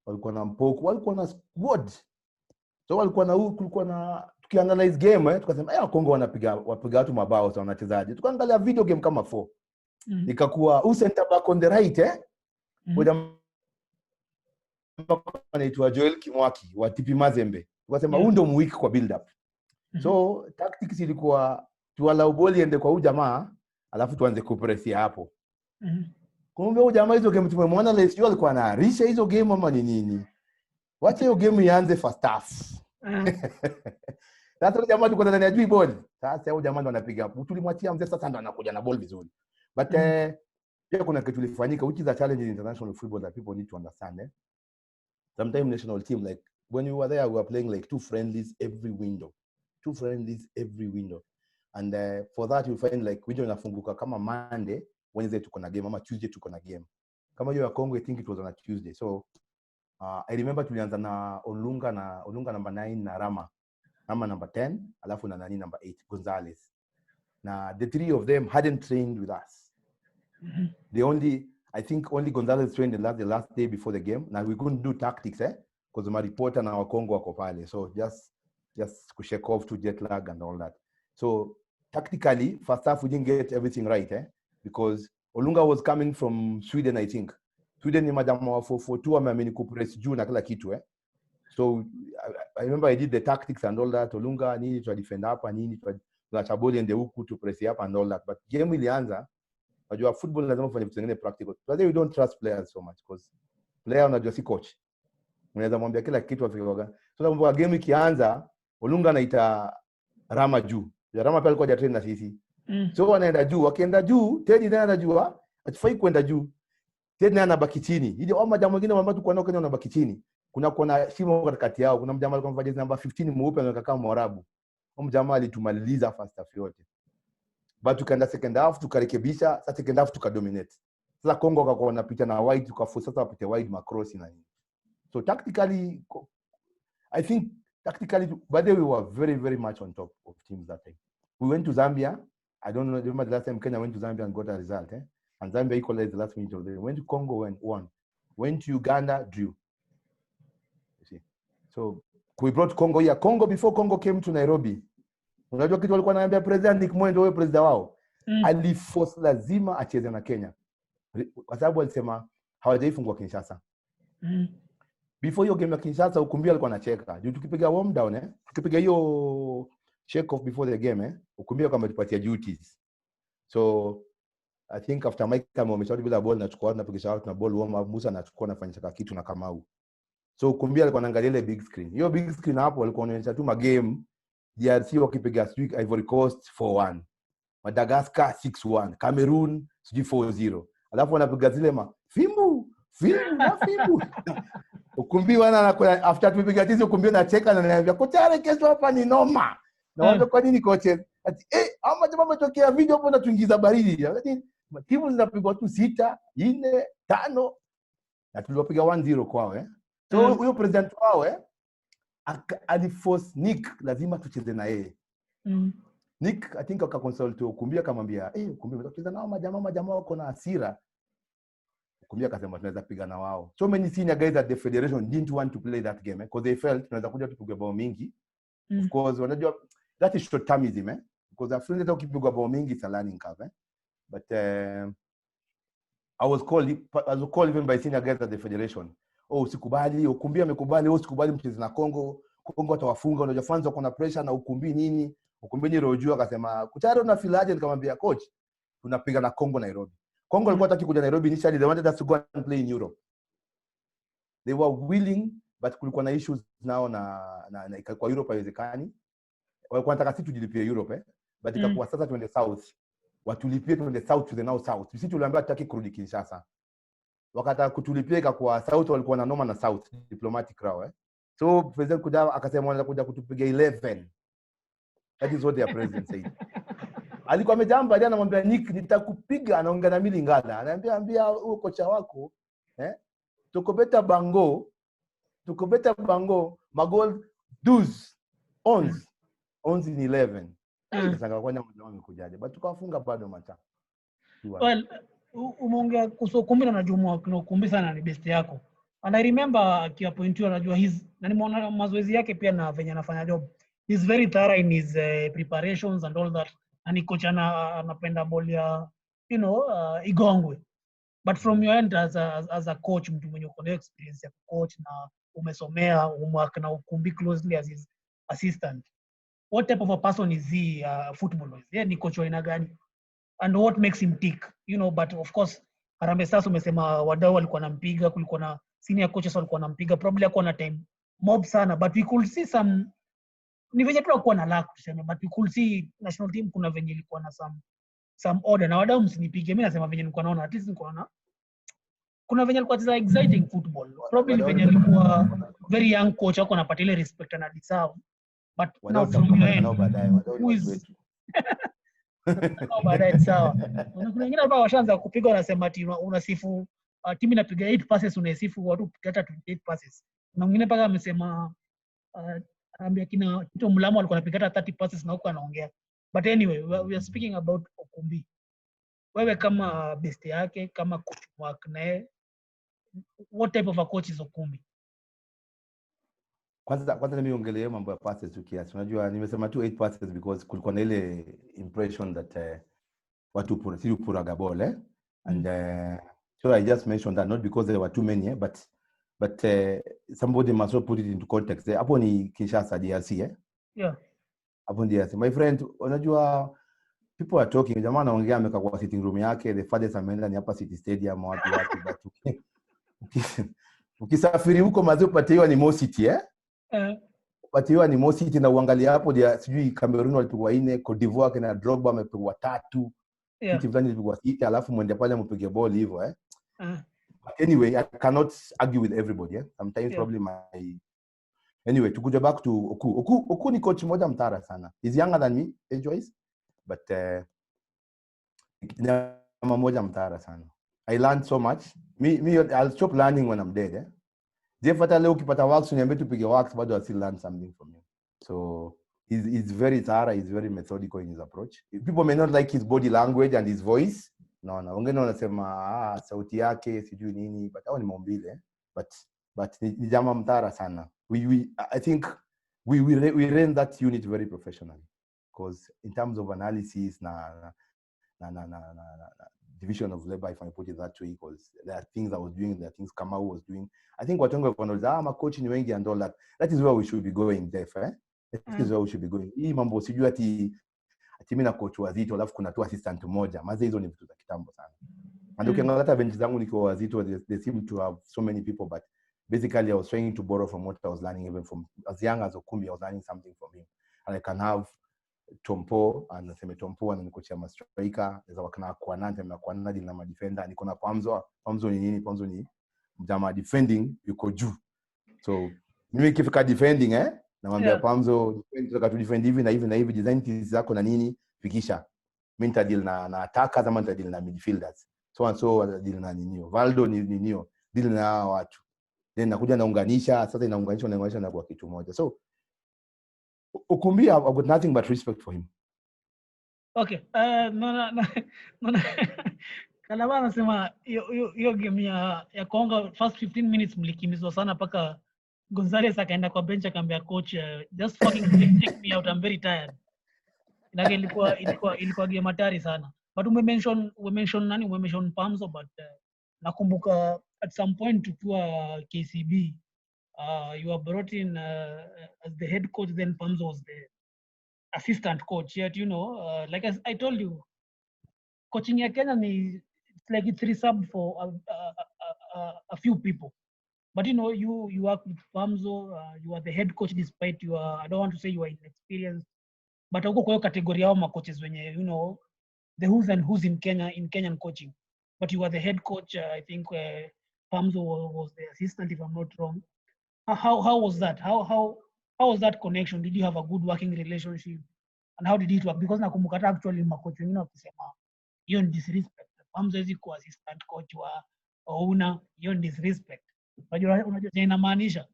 walikuwa na Mpoko, walikuwa na squad. So walikuwa na kulikuwa na tukianalyze game tukasema Congo wapiga watu mabao sana wachezaji. Tukaangalia video game kama 4. Ikakuwa center back on the right Boda anaitwa Joel Kimwaki wa TP Mazembe. Tukasema huyu ndo muwiki kwa build up. So tactics ilikuwa tuala ball iende kwa huyu jamaa alafu tuanze kupress hapo. Kumbe huyu jamaa hizo game tumemwona leo sio alikuwa anarisha hizo game ama ni nini? Wacha hiyo game ianze first half. Sasa jamaa tuko ndani ya juu ball. Sasa huyu jamaa ndo anapiga. Tulimwachia mzee sasa ndo anakuja na ball vizuri. But pia kuna kitu kilifanyika which is a challenge in international football that people need to understand. Sometimes national team, like when we were there, we were playing like 2 friendlies every window. 2 friendlies every window. And for that you find like window inafunguka kama Monday, Wednesday tuko na game ama Tuesday tuko na game. Kama hiyo ya Congo I think it was on a Tuesday. So I remember tulianza na Olunga number 9 na Rama number 10, alafu na nani number 8 Gonzalez. Now the 3 of them hadn't trained with us. I think only Gonzalez trained the last day before the game. Now we couldn't do tactics because my reporter na wa Congo wako pale. So just to shake off to jet lag and all that. So tactically first half we didn't get everything right because Olunga was coming from Sweden, I think. Sweden ni madam wa 442 ameamini kupress juu na kila kitu So I remember I did the tactics and all that. Olunga nini to defend hapa nini to chaboli and the huku to press up and all that. But game ilianza. Unajua football lazima ufanye vitu vingine practical. But we don't trust players so much because Player unajua si coach. Unaweza mwambia kila kitu afike. So kwa game ikianza, Olunga anaita Rama juu. Rama pia alikuwa train na sisi. So wanaenda juu, wakienda juu, Teddy naye anajua atafai kwenda juu. Teddy naye anabaki chini. Ili au majamaa wengine ambao tuko nao Kenya wanabaki chini. Kuna shimo katikati yao. Kuna mjamaa alikuwa mvaji namba 15 mweupe anakaa kama Mwarabu. Huyo mjamaa alitumaliza first half yote. But tukaenda second half tukarekebisha, sasa second half tukadominate. Sasa Kongo wakakuwa wanapita na wide, tukaforce sasa wapite wide macross na nini. So tactically, I think tactically, but we were very, very much on top of teams that time. We went to Zambia. I don't know, remember the last time Kenya went to Zambia and got a result. And Zambia equalized the last minute of the game. Went to Congo and won. Went to Uganda, drew. You see. So we brought Congo here. Congo, before Congo came to Nairobi, unajua kitu walikuwa wanaambia president Nick Mwendo wewe president wao. Aliforce lazima acheze na Kenya. Kwa sababu alisema hawajaifungwa Kinshasa. Before hiyo game ya Kinshasa Ukumbi alikuwa anacheka. Juu tukipiga warm down tukipiga hiyo shake off before the game Ukumbi kama tupatia duties. So I think after Mike kama ameshauri bila ball na chukua na pigisha out na ball warm up Musa anachukua nafanya kitu na Kamau. So Ukumbi alikuwa anaangalia ile big screen. Hiyo big screen hapo walikuwa wanaonyesha tu game DRC wakipiga streak Ivory Coast 4-1. Madagascar 6-1, Cameroon 4-0. Alafu wanapiga zile fimbu. Ukumbi wana after tupiga tizi Ukumbi anacheka na ananiambia kocha kesho hapa ni noma. Na wao kwa nini coaches? Ati ama jamaa wametokea video hapo na tuingiza baridi. Ati timu zinapigwa tu 6, 4, 5 na tuliwapiga 1-0 kwao So huyo president wao aliforce Nick lazima tucheze na yeye. Nick I think akaconsult Ukumbi akamwambia Ukumbi mtacheza nao majamaa wako na hasira. Ukumbi akasema tunaweza piga na wao. So many senior guys at the federation didn't want to play that game because they felt tunaweza kuja tupige bao mingi. Of course wanajua that is short termism because after that ukipigwa bao mingi it's a learning curve But I was called even by senior guys at the federation. Usikubali, Ukumbi amekubali, usikubali mcheze na Kongo watawafunga, unajua fans wako na pressure na Ukumbi nini. Ukumbi ni rojua akasema, "Kutaro una feel aje?" Nikamwambia, "Coach, tunapiga na Kongo Nairobi." Kongo walikuwa hataki kuja Nairobi initially, they wanted us to go and play in Europe. They were willing, but kulikuwa na issues nao na kwa Europe haiwezekani. Walikuwa wanataka sisi tujilipie Europe but ikakuwa sasa tuende south. Watulipie tuende south to the now south. Sisi tuliambiwa hataki kurudi Kinshasa. Wakataka kutulipia ikakuwa south walikuwa na noma na south diplomatic row So president kuja akasema wanataka kuja kutupiga 11. That is what their president said. Alikuwa amejamba jana anamwambia Nick nitakupiga, anaongea na mimi Lingala. Ananiambia huyo kocha wako tukobeta magol 12 11 ni 11. Sasa kwa nini mmoja amekujaje? But tukawafunga bado macha. Well, umeongea kuhusu Ukumbi na Jumwa kuna Ukumbi sana ni best yako. And I remember akiwa pointiwa najua na nimeona mazoezi yake pia na venye anafanya job. He's very thorough in his preparations and all that. And kocha anapenda ball ya igongwe. But from your end as a coach, mtu mwenye uko na experience ya coach na umesomea umewaka na Ukumbi closely as his assistant, what type of a person is he football-wise? Yeah, ni coach wa aina gani? And what makes him tick? But of course Harambee Stars umesema wadau walikuwa wanampiga, kulikuwa na senior coaches walikuwa wanampiga, probably hakuwa na time mob sana, but we could see some ni venye tulikuwa na luck tuseme, but we could see national team kuna venye ilikuwa na some order. Na wadau msinipige, mimi nasema venye nilikuwa naona at least nilikuwa naona kuna venye alikuwa anacheza exciting football, probably venye alikuwa very young coach wako anapata ile respect na deserve, but now from your end baadaye sawa. Kuna wengine ambao washaanza kupiga wanasema ati unasifu timu inapiga 8 passes unasifu watu hata 28 passes. Na mwingine paka amesema ambia kina Tito Mlamo alikuwa anapiga hata 30 passes na huko anaongea. But anyway, we are speaking about Ukumbi. Wewe kama best yake, kama coach wake naye, what type of a coach is Ukumbi? Kwanza mimi ongelee mambo ya passes tu kiasi. Unajua nimesema tu 8 passes because kulikuwa na ile impression that watu puraga ball and so I just mentioned that not because there were too many but somebody must put it into context. Hapo ni Kinshasa DRC Yeah. Hapo DRC. My friend, unajua people are talking, jamaa anaongea amekaa kwa sitting room yake, the fathers ameenda ni hapa City Stadium watu but Ukisafiri huko mazi upatiwa animosity upatiwa animosity na uangalia hapo dia sijui Cameroon walipigwa 4, Cote d'Ivoire na Drogba amepigwa 3. Kitu fulani ilipigwa 6 alafu mwende pale mpige ball hivyo But anyway, I cannot argue with everybody. Sometimes probably my anyway, to go back to Oku ni coach moja mtara sana. He's younger than me, age-wise, but ni moja mtara sana. I learned so much. I'll stop learning when I'm dead. Jeff hata leo ukipata works uniambie tupige works, but I'll still learn something from him. So he's very thorough, he's very methodical in his approach. People may not like his body language and his voice. No, wengine wanasema sauti yake sijui nini, but hao ni maumbile. But ni jamaa mtara sana. I think we ran that unit very professionally, because in terms of analysis na division of labor, if I put it that way, because there are things I was doing, there are things Kamau was doing. I think what I'm coaching wengi and all that. That is where we should be going, Def. That is where we should be going. Hii mambo sijui ati mimi na coach Wazito alafu kuna tu assistant mmoja. Maze hizo ni vitu za kitambo sana. And ukiangalia hata bench zangu nikiwa Wazito, they seem to have so many people, but basically I was trying to borrow from what I was learning, even from as young as Okumbi. I was learning something from him, and I can have Tompo and naseme Tompo and coach ya striker, there's wakana Kwanante na Kwanadi na ma defender, niko na Pamzo ni nini? Pamzo ni mjama defending yuko juu. So mimi kifika defending namwambia Pamzo tunataka tu defend hivi na hivi na hivi, design zako na nini fikisha. Mimi nitadeal na attackers ama nitadeal na midfielders. So and so deal na ninio. Valdo ni ninio. Deal na watu. Then nakuja naunganisha, sasa inaunganisha na kwa kitu moja. So Okumbi, I've got nothing but respect for him. Okay. No. Kalaba anasema hiyo game ya Kongo first 15 minutes mlikimbizwa sana paka Gonzalez akaenda kwa bench akaambia coach just fucking take me out, I'm very tired. Inake ilikuwa game hatari sana. But we mention Pamzo, but nakumbuka at some point tukiwa KCB you were brought in as the head coach, then Pamzo was the assistant coach. Yet like as I told you, coaching ya Kenya it's like it's reserved for a few people. But you work with Pamzo, you are the head coach despite you are, I don't want to say you are inexperienced, but uko kwa category ya coaches wenye the who's and who's in Kenya in Kenyan coaching. But you are the head coach. I think Pamzo was the assistant, if I'm not wrong. How was that? How was that connection? Did you have a good working relationship? And how did it work? Because nakumbuka actually makocha wengine wakisema hiyo ni disrespect. Pamzo hizi kwa assistant coach wa Ouna, hiyo ni disrespect. Unajua inamaanisha.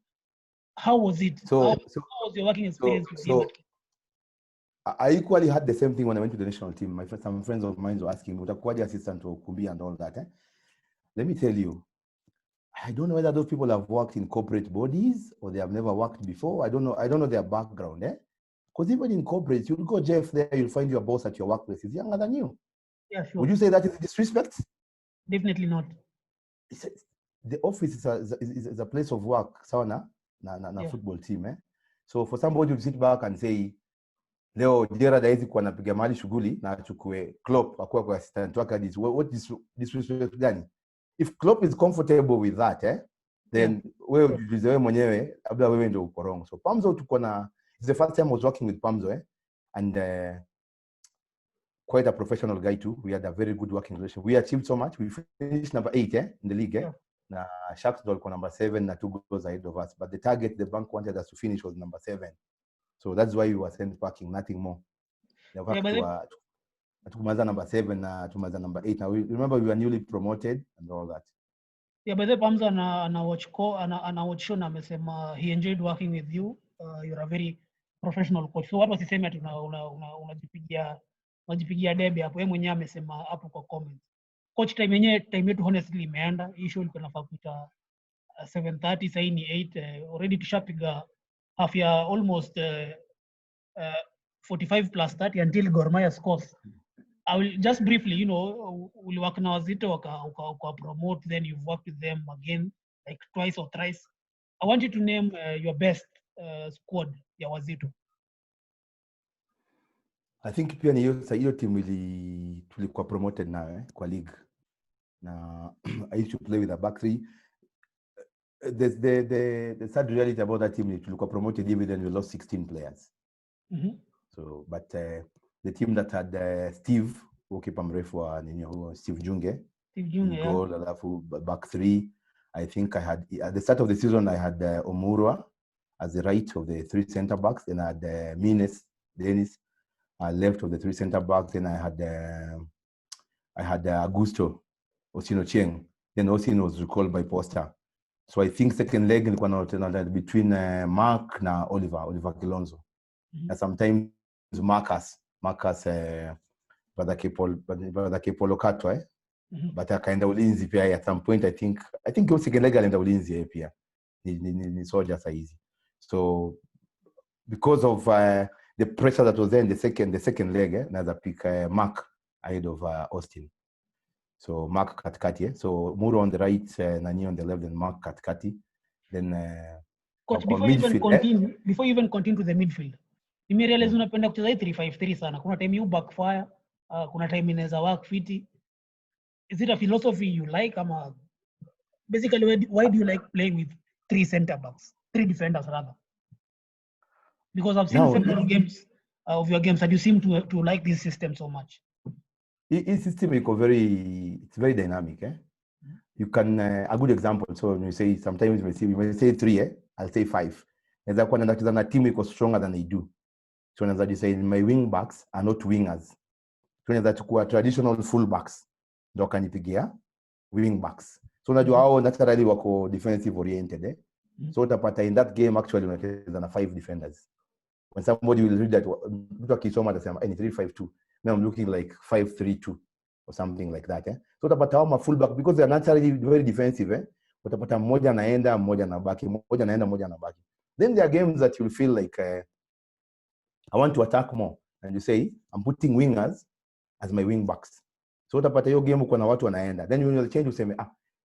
How was it? How was your working experience with him? I equally had the same thing when I went to the national team. Some friends of mine were asking, utakuwaje assistant to Okumbi and all that. Let me tell you, I don't know whether those people have worked in corporate bodies or they have never worked before. I don't know their background. Because even in corporate, you'll go Jeff there, you'll find your boss at your workplace is younger than you. Yeah, sure. Would you say that is disrespect? Definitely not. The office is a place of work, sawa na football team. So for somebody to sit back and say, leo Gerard haizi kuwa napiga mahali shughuli na achukue Klopp akuwa kwa assistant wake, what disrespect gani? If Klopp is comfortable with that, then wewe ujiulize wewe mwenyewe, labda wewe ndio uko wrong. So Pamzo it's the first time I was working with Pamzo, and quite a professional guy too. We had a very good working relationship. We achieved so much. We finished number 8 in the league. Na Sharks walikuwa number 7 na 2 goals ahead of us. But the target the bank wanted us to finish was number 7. So that's why we were sent packing, nothing more. Tukumaliza number 7 na tumaliza number 8. Now remember we were newly promoted and all that. Yeah, but the Pamzo ana watch show na amesema he enjoyed working with you. You're a very professional coach. So what was he saying ati unajipigia debe hapo? Yeye mwenyewe amesema hapo kwa comments. Coach time yetu honestly imeenda. Hii show ilikuwa inafaa kuita 7:30, sasa ni 8. Already tushapiga half ya almost 45 plus 30 until Gor Mahia scores. I will just briefly, we'll work na Wazito waka promote, then you've worked with them again like twice or thrice. I want you to name your best squad ya Wazito. I think pia ni hiyo team tulikuwa promoted nayo kwa league. Na I used to play with a back three. the sad reality about that team is we got promoted even we lost 16 players. So but the team that had Steve goalkeeper mrefu wa Steve Junge goal alafu back three. I think I had at the start of the season I had Omurwa as the right of the three center backs, then I had Dennis left of the three center backs, then I had Augusto Osino Cheng, then Osino was recalled by Poster. So I think second leg ilikuwa between Mark na Oliver Kilonzo. And sometimes Marcus brother Kepolo Katwa but akaenda ulinzi pia at some point. I think hiyo second leg alienda ulinzi pia ni soldier saizi. So because of the pressure that was there in the second leg naza pick Mark ahead of Austin. So Mark katikati so Muro on the right, Nani on the left, and Mark katikati. Then coach, before you even continue to the midfield, nimerealize unapenda kucheza 3-5-3 sana. Kuna time you backfire, kuna time inaweza work fiti. Is it a philosophy you like? Basically, why do you like playing with three defenders rather? Because I've seen several games of your games that you seem to like this system so much. This system is it's very dynamic. You can a good example. So when you say sometimes when you say 3, I'll say 5. Naweza kuwa nacheza na team iko stronger than they do. So naweza say my wing backs are not wingers. So naweza chukua traditional full backs ndio kanipigia wing backs. So unajua hao naturally wako defensive oriented. So utapata in that game actually unacheza na 5 defenders. When somebody will read that, mtu akisoma atasema ni 3-5-2. Now I'm looking like 5-3-2 or something like that. So utapata hao fullback because they are naturally very defensive. Utapata mmoja anaenda, mmoja anabaki, mmoja anaenda, mmoja anabaki. Then there are games that you'll feel like I want to attack more, and you say I'm putting wingers as my wing backs. So utapata hiyo game uko na watu wanaenda. Then you will change useme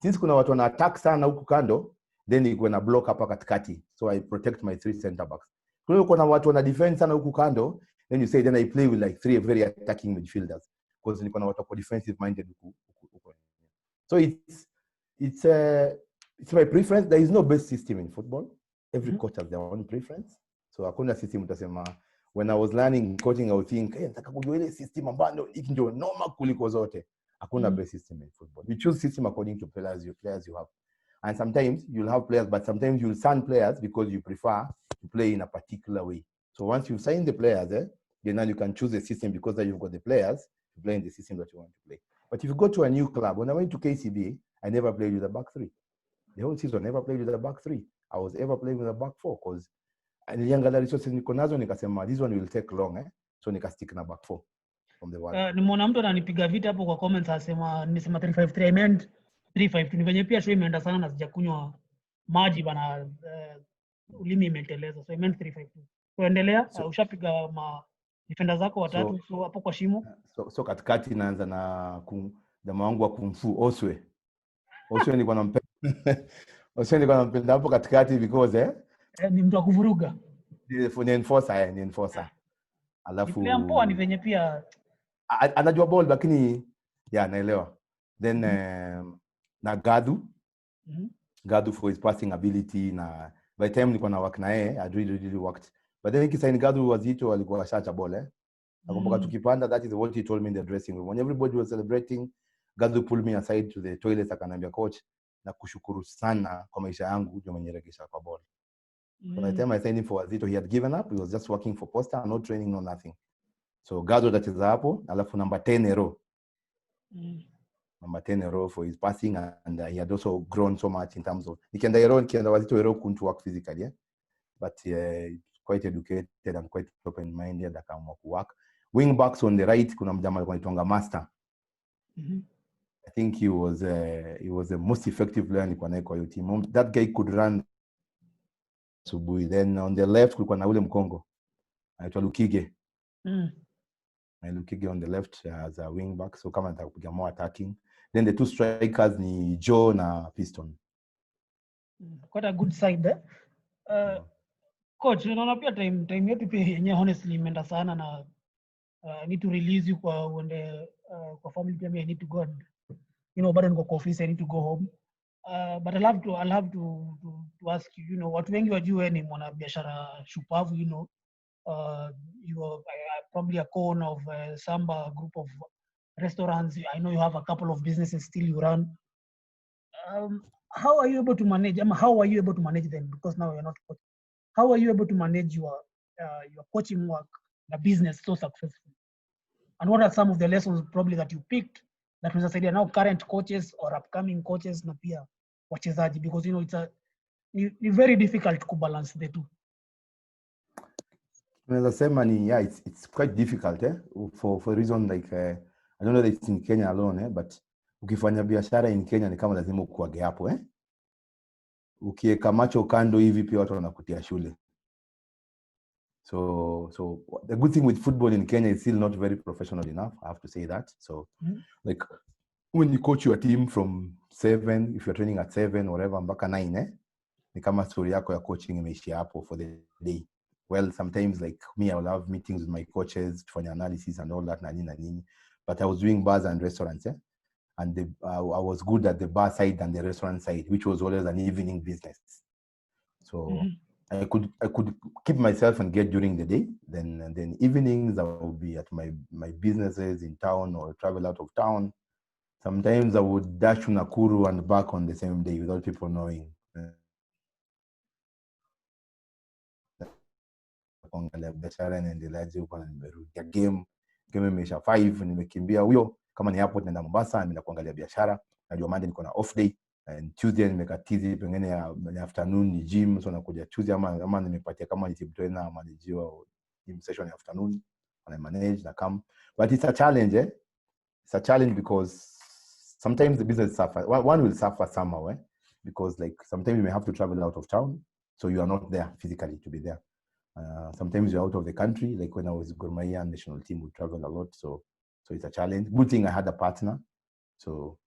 since kuna watu wana attack sana huku kando, then iko na block hapa katikati. So I protect my 3 center backs. Kuna uko na watu wana defense sana huku kando, then you say then I play with like 3 very attacking midfielders because niko na watu wako defensive minded huku. So it's my preference. There is no best system in football. Every coach has their own preference. So hakuna system utasema. When I was learning coaching, I would think, nataka kujua ile system ambayo ndio normal kuliko zote. Hakuna best system in football. You choose system according to players you have. And sometimes you'll have players, but sometimes you'll sign players because you prefer to play in a particular way. So once you sign the players, then now you can choose a system because then you've got the players to play in the system that you want to play. But if you go to a new club, when I went to KCB, I never played with a back 3. The whole season, I never played with a back 3. I was ever playing with a back 4 because niliangalia resources niko nazo nikasema this one will take long so nikastick na back 4 from the one. Nimeona mtu ananipiga vita hapo kwa comments anasema nimesema 3-5-3 I meant 3-5-2. Ni venye pia show imeenda sana na sijakunywa maji bana, ulimi imeteleza, so I meant 3-5-2. Tuendelea. Ushapiga defender zako watatu so hapo kwa shimo. So katikati naanza na jamaa wangu wa Kung Fu Oswe nilikuwa nampenda hapo katikati because ni mtu wa kuvuruga. Ni enforcer. Alafu ni mpoa, ni venye pia anajua ball lakini naelewa. Then na Gadu for his passing ability, na by the time nilikuwa na work na yeye I really worked. But then kisaini Gadu Wazito alikuwa ashacha ball nakumbuka tukipanda, that is what he told me in the dressing room when everybody was celebrating. Gadu pulled me aside to the toilet akaniambia, coach, na kushukuru sana kwa maisha yangu ndio mwenyeregesha kwa ball. By the time I signed him for Wazito, he had given up. He was just working for Posta, no training, no nothing. So Gado atacheza hapo, alafu number 10 Ero. Number 10 Ero for his passing, and he had also grown so much in terms of nikienda Wazito Ero couldn't work physically, but quite educated and quite open-minded, akaamua kuwork. Wing backs on the right, kuna mjamaa alikuwa anaitwa Master. I think he was the most effective player nilikuwa naye kwa hiyo team. That guy could run Subui. Then on the left kulikuwa na ule Mkongo anaitwa Lukige. Lukige on the left as a wing back, so kama nataka kupiga more attacking. Then the 2 strikers ni Joe na Piston. Quite a good side coach, unaona pia time yetu pia yenyewe honestly imeenda sana na I need to release you kwa uende kwa family pia I need to go and, bado niko kwa office, I need to go home. But I'll have to ask you, watu wengi wajue ni mwanabiashara shupavu, you are probably a co-owner of Samba group of restaurants. I know you have a couple of businesses still you run. How are you able to manage? How are you able to manage them? Because now you're not coaching. How are you able to manage your coaching work, the business so successful? And what are some of the lessons probably that you picked that will say now current coaches or upcoming coaches na pia wachezaji, because it's very difficult to balance the two. It's quite difficult for a reason like I don't know that it's in Kenya alone but ukifanya biashara in Kenya ni kama lazima ukuage hapo ukiweka macho kando hivi pia watu wanakutia shule. So the good thing with football in Kenya is still not very professional enough, I have to say that. So like when you coach your team from 7, if you're training at 7 or whatever mpaka 9 ni kama story yako ya coaching imeishia hapo for the day. Well, sometimes like me, I will have meetings with my coaches for analysis and all that, but I was doing bars and restaurants, and I was good at the bar side and the restaurant side, which was always an evening business. So I could keep myself engaged during the day. Then evenings I would be at my businesses in town or travel out of town. Sometimes I would dash to Nakuru and back on the same day without people knowing. Biashara inaendeleaje huko na nimerudia game imeisha 5 nimekimbia huyo kama ni hapo nenda Mombasa nimeenda kuangalia biashara najua Monday niko na off day and Tuesday nimekatizi pengine ya afternoon ni gym so nakuja Tuesday ama nimepatia kama ni team trainer ama manager gym session ya afternoon and I manage na come but it's a challenge it's a challenge because sometimes the business suffers one will suffer somehow because like sometimes you may have to travel out of town so you are not there physically to be there. Sometimes you're out of the country, like when I was Gor Mahia national team, we travel a lot, so it's a challenge. Good thing I had a partner, so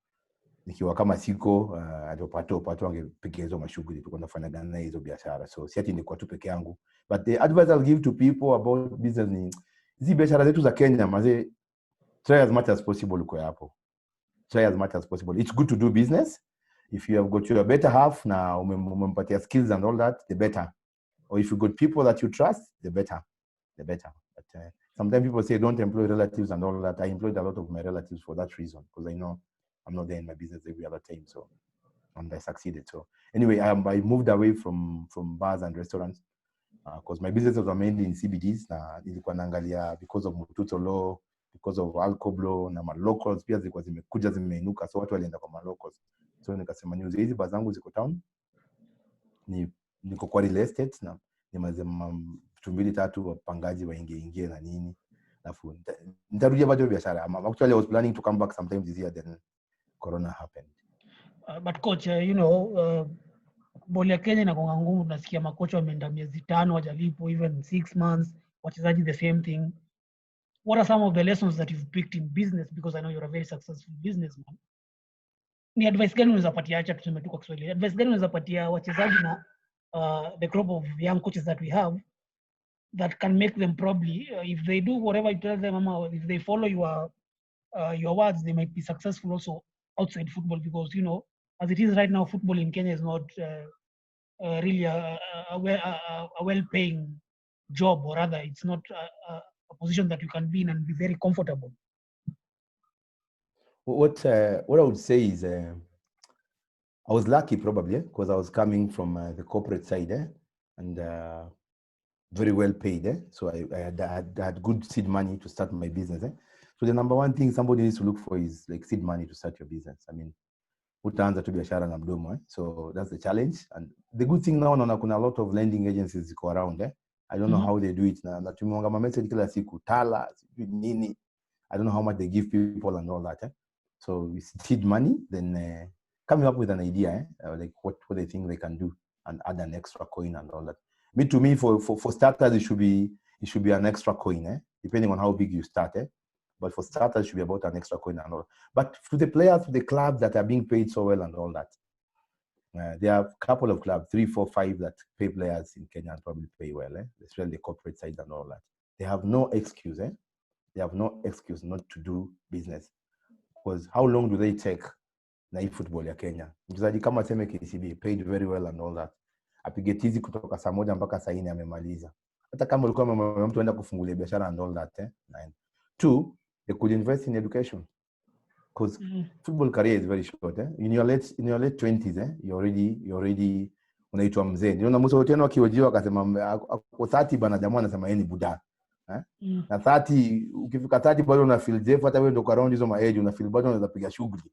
nikiwa kama siko pato angepiga hizo mashughuli tulikuwa tunafanya gana hizo biashara, so si ati nilikuwa tu peke yangu. But the advice I'll give to people about business ni hizi biashara zetu za Kenya maze try as much as possible uko hapo. Try as much as possible. It's good to do business if you have got your better half na umempatia skills and all that, the better. Or if you got people that you trust, the better. But sometimes people say don't employ relatives and all that. I employed a lot of my relatives for that reason because I know I'm not there in my business every other time. So, and I succeeded. So anyway, I moved away from bars and restaurants because my businesses were mainly in CBDs. Nilikuwa naangalia because of Mututo law, because of alcohol law, na locals pia zilikuwa zimekuja zimeinuka, so watu walienda kwa locals. So nikasema niuze hizi bars zangu ziko town. Niko kwa real estate na nimazema 2-3 wapangaji waingie na nini alafu nitarudia bado biashara. Actually I was planning to come back sometime this year, then corona happened. But coach, boli ya Kenya inakuwa ngumu, tunasikia makocha wameenda miezi 5 hawajalipo, even 6 months, wachezaji the same thing. What are some of the lessons that you've picked in business, because I know you're a very successful businessman? Ni advice gani unaweza patia, acha tuseme tu kwa Kiswahili, advice gani unaweza patia wachezaji na the group of young coaches that we have that can make them probably if they do whatever you tell them, if they follow your words, they might be successful also outside football, because as it is right now, football in Kenya is not really a well-paying job, or rather it's not a position that you can be in and be very comfortable. What I would say is I was lucky probably because I was coming from the corporate side and very well paid. So I had good seed money to start my business. So the number one thing somebody needs to look for is like seed money to start your business. I mean, utaanza tu biashara na mdomo. So that's the challenge. And the good thing now, kuna a lot of lending agencies go around. I don't know how they do it. Na tumeonga message kila siku tala nini. I don't know how much they give people and all that. So we seed money, then coming up with an idea, like what they think they can do and add an extra coin and all that. To me, for starters, it should be an extra coin, depending on how big you start. But for starters, it should be about an extra coin and all. But for the players, for the clubs that are being paid so well and all that, there are a couple of clubs, 3, 4, 5 that pay players in Kenya and probably pay well, especially the corporate side and all that. They have no excuse, They have no excuse not to do business. Because how long do they take na hii football ya Kenya. Mchezaji kama seme KCB paid very well and all that. Apige tizi kutoka saa 1 mpaka saa 4 amemaliza. Hata kama ulikuwa mtu aenda kufungulia biashara and all that. 2, they could invest in education. Because football career is very short. In your late 20s, you already unaitwa mzee. Niona Musa Otieno akiojiwa akasema ako 30 bana, jamaa anasema yeye ni buda. Na 30 ukifika 30 bado una feel safe, hata wewe ndo kwa round hizo ma age una feel bado unaweza piga shughuli.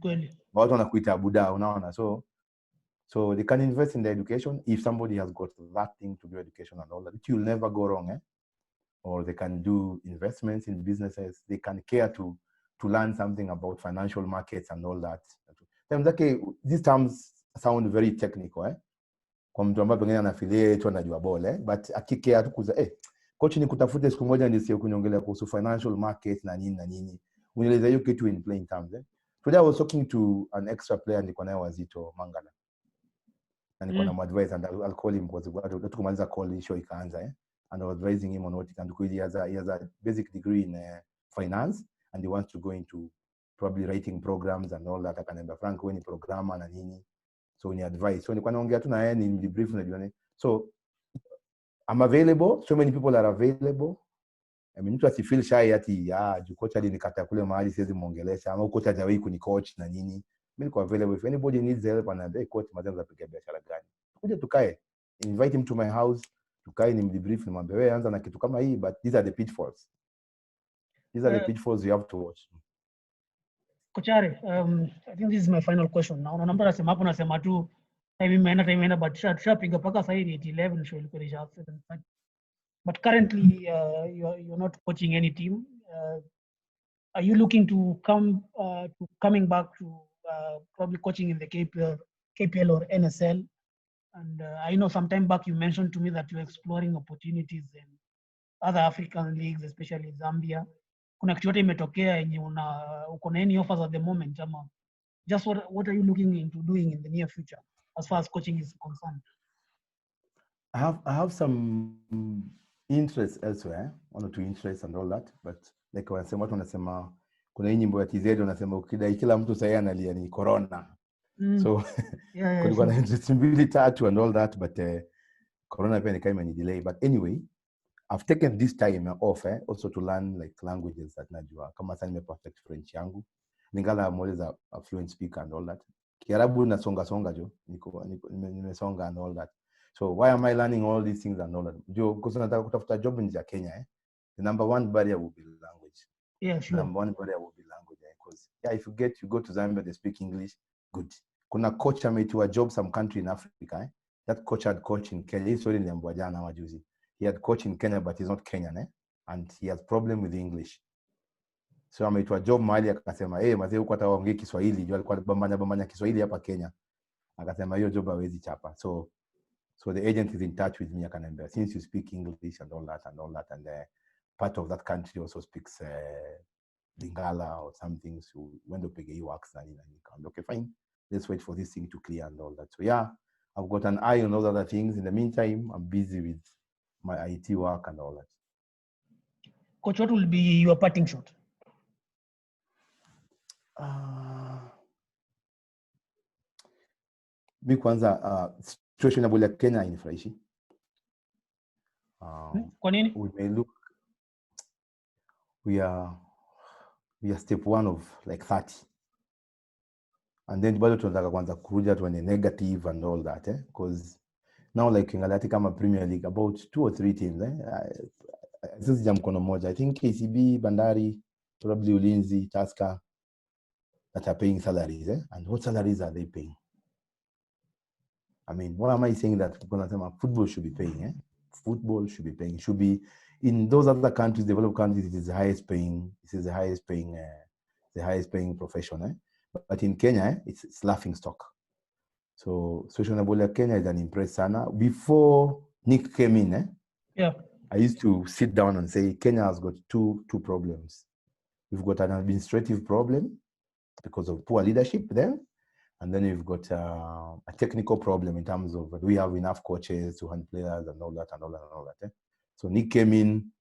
Kweli. Watu wanakuita buda, unaona. So they can invest in the education if somebody has got that thing to do education and all that. It will never go wrong. Or they can do investments in businesses. They can care to learn something about financial markets and all that. These terms sound very technical. Kwa mtu ambaye pengine ana affiliate anajua ball, but akikea tu kuza coach ni kutafute siku moja ndio sio kuniongelea kuhusu financial markets na nini. Unieleza hiyo kitu in plain terms. Today I was talking to an extra player nilikuwa naye Wazito Mangala. Na nilikuwa na advice and I'll call him because tukumaliza call show ikaanza. And I was advising him on what he can do because he has a basic degree in finance and he wants to go into probably writing programs and all that. Akaniambia Frank, wewe ni programmer na nini, so ni advice. So nilikuwa naongea tu na yeye, ni debrief na jioni. So I'm available, so many people are available. I mean, mtu asifeel shy ati coach alinikata kule mahali siwezi muongelesha ama coach hajawahi kunicoach na nini. Mimi niko available if anybody needs help and coach mtaanza kupiga biashara gani. Kuja tukae, invite him to my house. Tukae ni debrief ni mwambie wewe anza na kitu kama hii, but these are the pitfalls. These are the pitfalls you have to watch. Kochare, I think this is my final question. Now, namba nasema hapo nasema tu time imeenda but tushapiga paka sasa hivi 11 show ilikuwa isha 7. But currently you're not coaching any team. Are you looking to coming back to probably coaching in the KPL or NSL? And I know some time back you mentioned to me that you're exploring opportunities in other African leagues, especially Zambia. Kuna kitu yote imetokea yenye uko na any offers at the moment ama just what are you looking into doing in the near future as far as coaching is concerned? I have some interests elsewhere, one or two interests and all that, but like wanasema watu wanasema kuna hii nyimbo ya TZ wanasema ukidai kila mtu sasa analia ni corona. So kulikuwa na interest mbili tatu and all that, but corona pia nikaima ni delay. But anyway, I've taken this time off also to learn like languages that najua. Kama sasa nime perfect French yangu. Ningala I'm always a fluent speaker and all that. Kiarabu na songa jo. Nimesonga and all that. So why am I learning all these things and all that? Jo, because nataka kutafuta job nje ya Kenya. The number one barrier will be language. Yeah, sure. Number one barrier will be language because if you go to Zambia, they speak English, good. Kuna coach ameitiwa job some country in Africa. That coach had coached in Kenya. Sorry, niliambiwa jana wajuzi. He had coached in Kenya, but he's not Kenyan, and he has problem with English. So ameitwa job mahali akasema, mazee huko hata waongee Kiswahili, jo alikuwa bambanya Kiswahili hapa Kenya. Akasema hiyo job hawezi chapa. So the agent is in touch with me, akaniambia, since you speak English and all that, and part of that country also speaks Lingala or something, so when the PGE works, and okay, fine, let's wait for this thing to clear and all that. So yeah, I've got an eye on all other things. In the meantime, I'm busy with my IT work and all that. Coach, what will be your parting shot? Mi kwanza situation ya Kenya hainifurahishi. Kwa nini? We are step 1 of like 30. And then bado tunataka kwanza kurudia tuone negative and all that, because now like ingalati kama Premier League about 2 or 3 teams, sisi jam mkono moja. I think KCB, Bandari, probably Ulinzi, Tusker that are paying salaries, and what salaries are they paying? I mean, what am I saying that football should be paying? Football should be paying. Should be in those other countries, developed countries, it is the highest paying. It is the highest paying profession. But in Kenya, it's laughing stock. So social media Kenya is an impress sana. Before Nick came in, I used to sit down and say Kenya has got two problems. We've got an administrative problem because of poor leadership there. And then we've got a technical problem in terms of do we have enough coaches to handle players and all that. So Nick came in,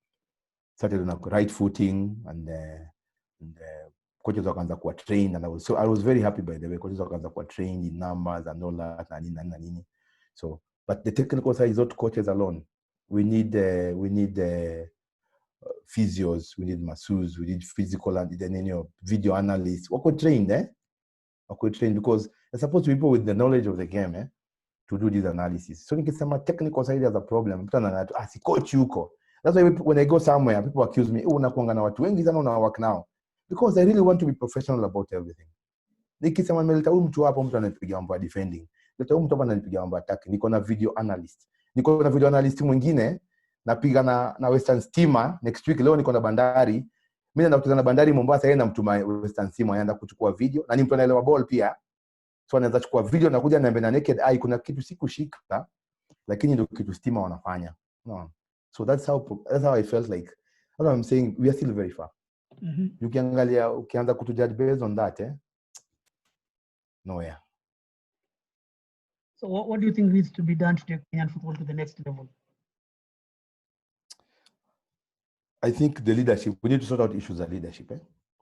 started on a right footing, and coaches wakaanza kuwa trained, and I was very happy, by the way. Coaches wakaanza kuwa trained in numbers and all that na nini. So but the technical side is not coaches alone. We need physios, we need masseuse, we need physical and then video analysts. Wako trained, wako trained, because they're supposed to be people with the knowledge of the game, to do this analysis. So nikisema technical side has a problem, mtu anaona si coach yuko. That's why when I go somewhere, people accuse me, unakuanga na watu wengi sana una work now, because I really want to be professional about everything. Nikisema nimeleta huyu mtu hapo, mtu anapiga mambo ya defending, leta huyu mtu hapa anapiga mambo ya attacking, niko na video analyst, niko na video analyst mwingine napiga na Western Stima next week. Leo niko na Bandari, mimi naenda kucheza na Bandari Mombasa, yeye namtuma Western Stima anaenda kuchukua video, na ni mtu anaelewa ball pia, so anaweza chukua video na kuja niambia na naked eye kuna kitu sikushika, lakini ndio kitu Stima wanafanya. No. So that's how I felt like. That's what I'm saying, we are still very far. Ukiangalia ukianza kutujudge based on that, nowhere. So what do you think needs to be done to take Kenyan football to the next level? I think the leadership, we need to sort out issues of leadership,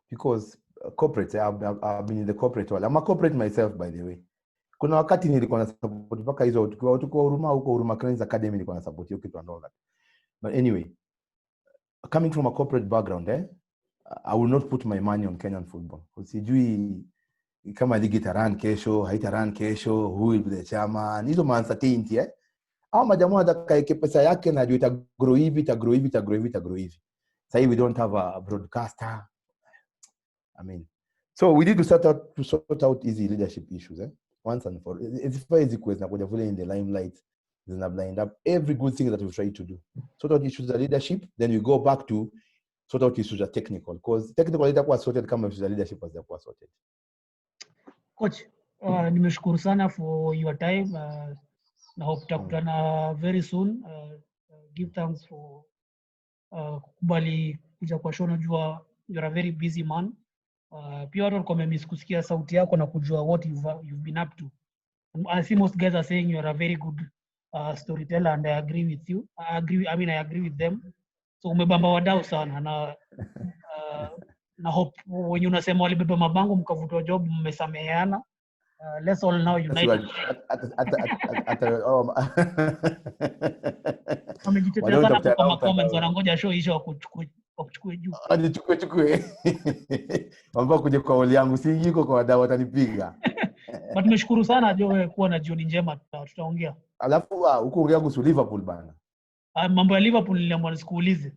because corporate, I've been in the corporate world. I'm a corporate myself, by the way. Kuna wakati nilikuwa na support mpaka hizo tukiwa Huruma Cranes Academy, nilikuwa na support hiyo kitu and all that. But anyway, coming from a corporate background, I will not put my money on Kenyan football. Sijui kama ligi itaran kesho, haitaran kesho, who will be the chairman, hizo uncertainty, au majamaa watakaeke pesa yake na juu itagrow hivi. Sasa we don't have a broadcaster. I mean, so we need to sort out easy leadership issues, once and for all. It's very easy question kuja vile in the limelight, then I blind up every good thing that we've tried to do. Sort out issues of leadership, then we go back to sort out issues of technical, because technical itakuwa sorted kama issues of leadership hazijakuwa sorted. Coach, nimeshukuru sana for your time. Na hope tutakutana very soon. Give thanks for kukubali kuja kwa show. Najua you're a very busy man. Pia watu walikuwa wamemiss kusikia sauti yako na kujua what you've been up to. I see most guys are saying you're a very good storyteller, and I agree with you. I agree with them. So umebamba wadau sana, na hope when unasema walibeba mabango mkavutwa job mmesameheana. Let's all now unite. Wamejitetea sana kwa comments, wanangoja show isho wakuchukue juu. Chukue. Wamba kuja kwa wali yangu, si yiko kwa wadau watanipiga. But nimeshukuru sana jo kuwa na jioni njema, tutaongea. Alafu huko uri yangu su Liverpool bana. Mambo ya Liverpool niliamua nisikuulize.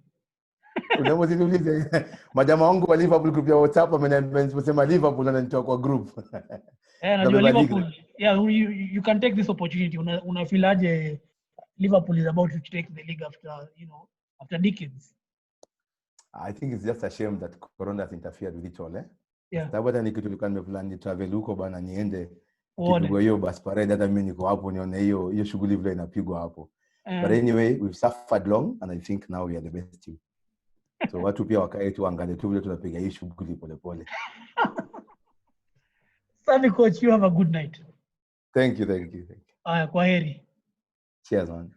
Unamwulize majamaa wangu wa Liverpool group ya WhatsApp amenisema Liverpool ananitoa kwa group. Najua Liverpool. Yeah, you can take this opportunity. Una feel aje Liverpool is about to take the league after decades? I think it's just a shame that Corona has interfered with it all, Yeah. Sababu hata nikitulikuwa nimeplan ni travel huko bana, niende kipigwa hiyo bus parade, hata mimi niko hapo nione hiyo shughuli vile inapigwa hapo. But anyway, we've suffered long, and I think now we are the best team. So watu pia wakae tu angalie tu vile tunapiga hii shughuli pole pole. Safi coach, you have a good night. Thank you. Kwaheri. Cheers man.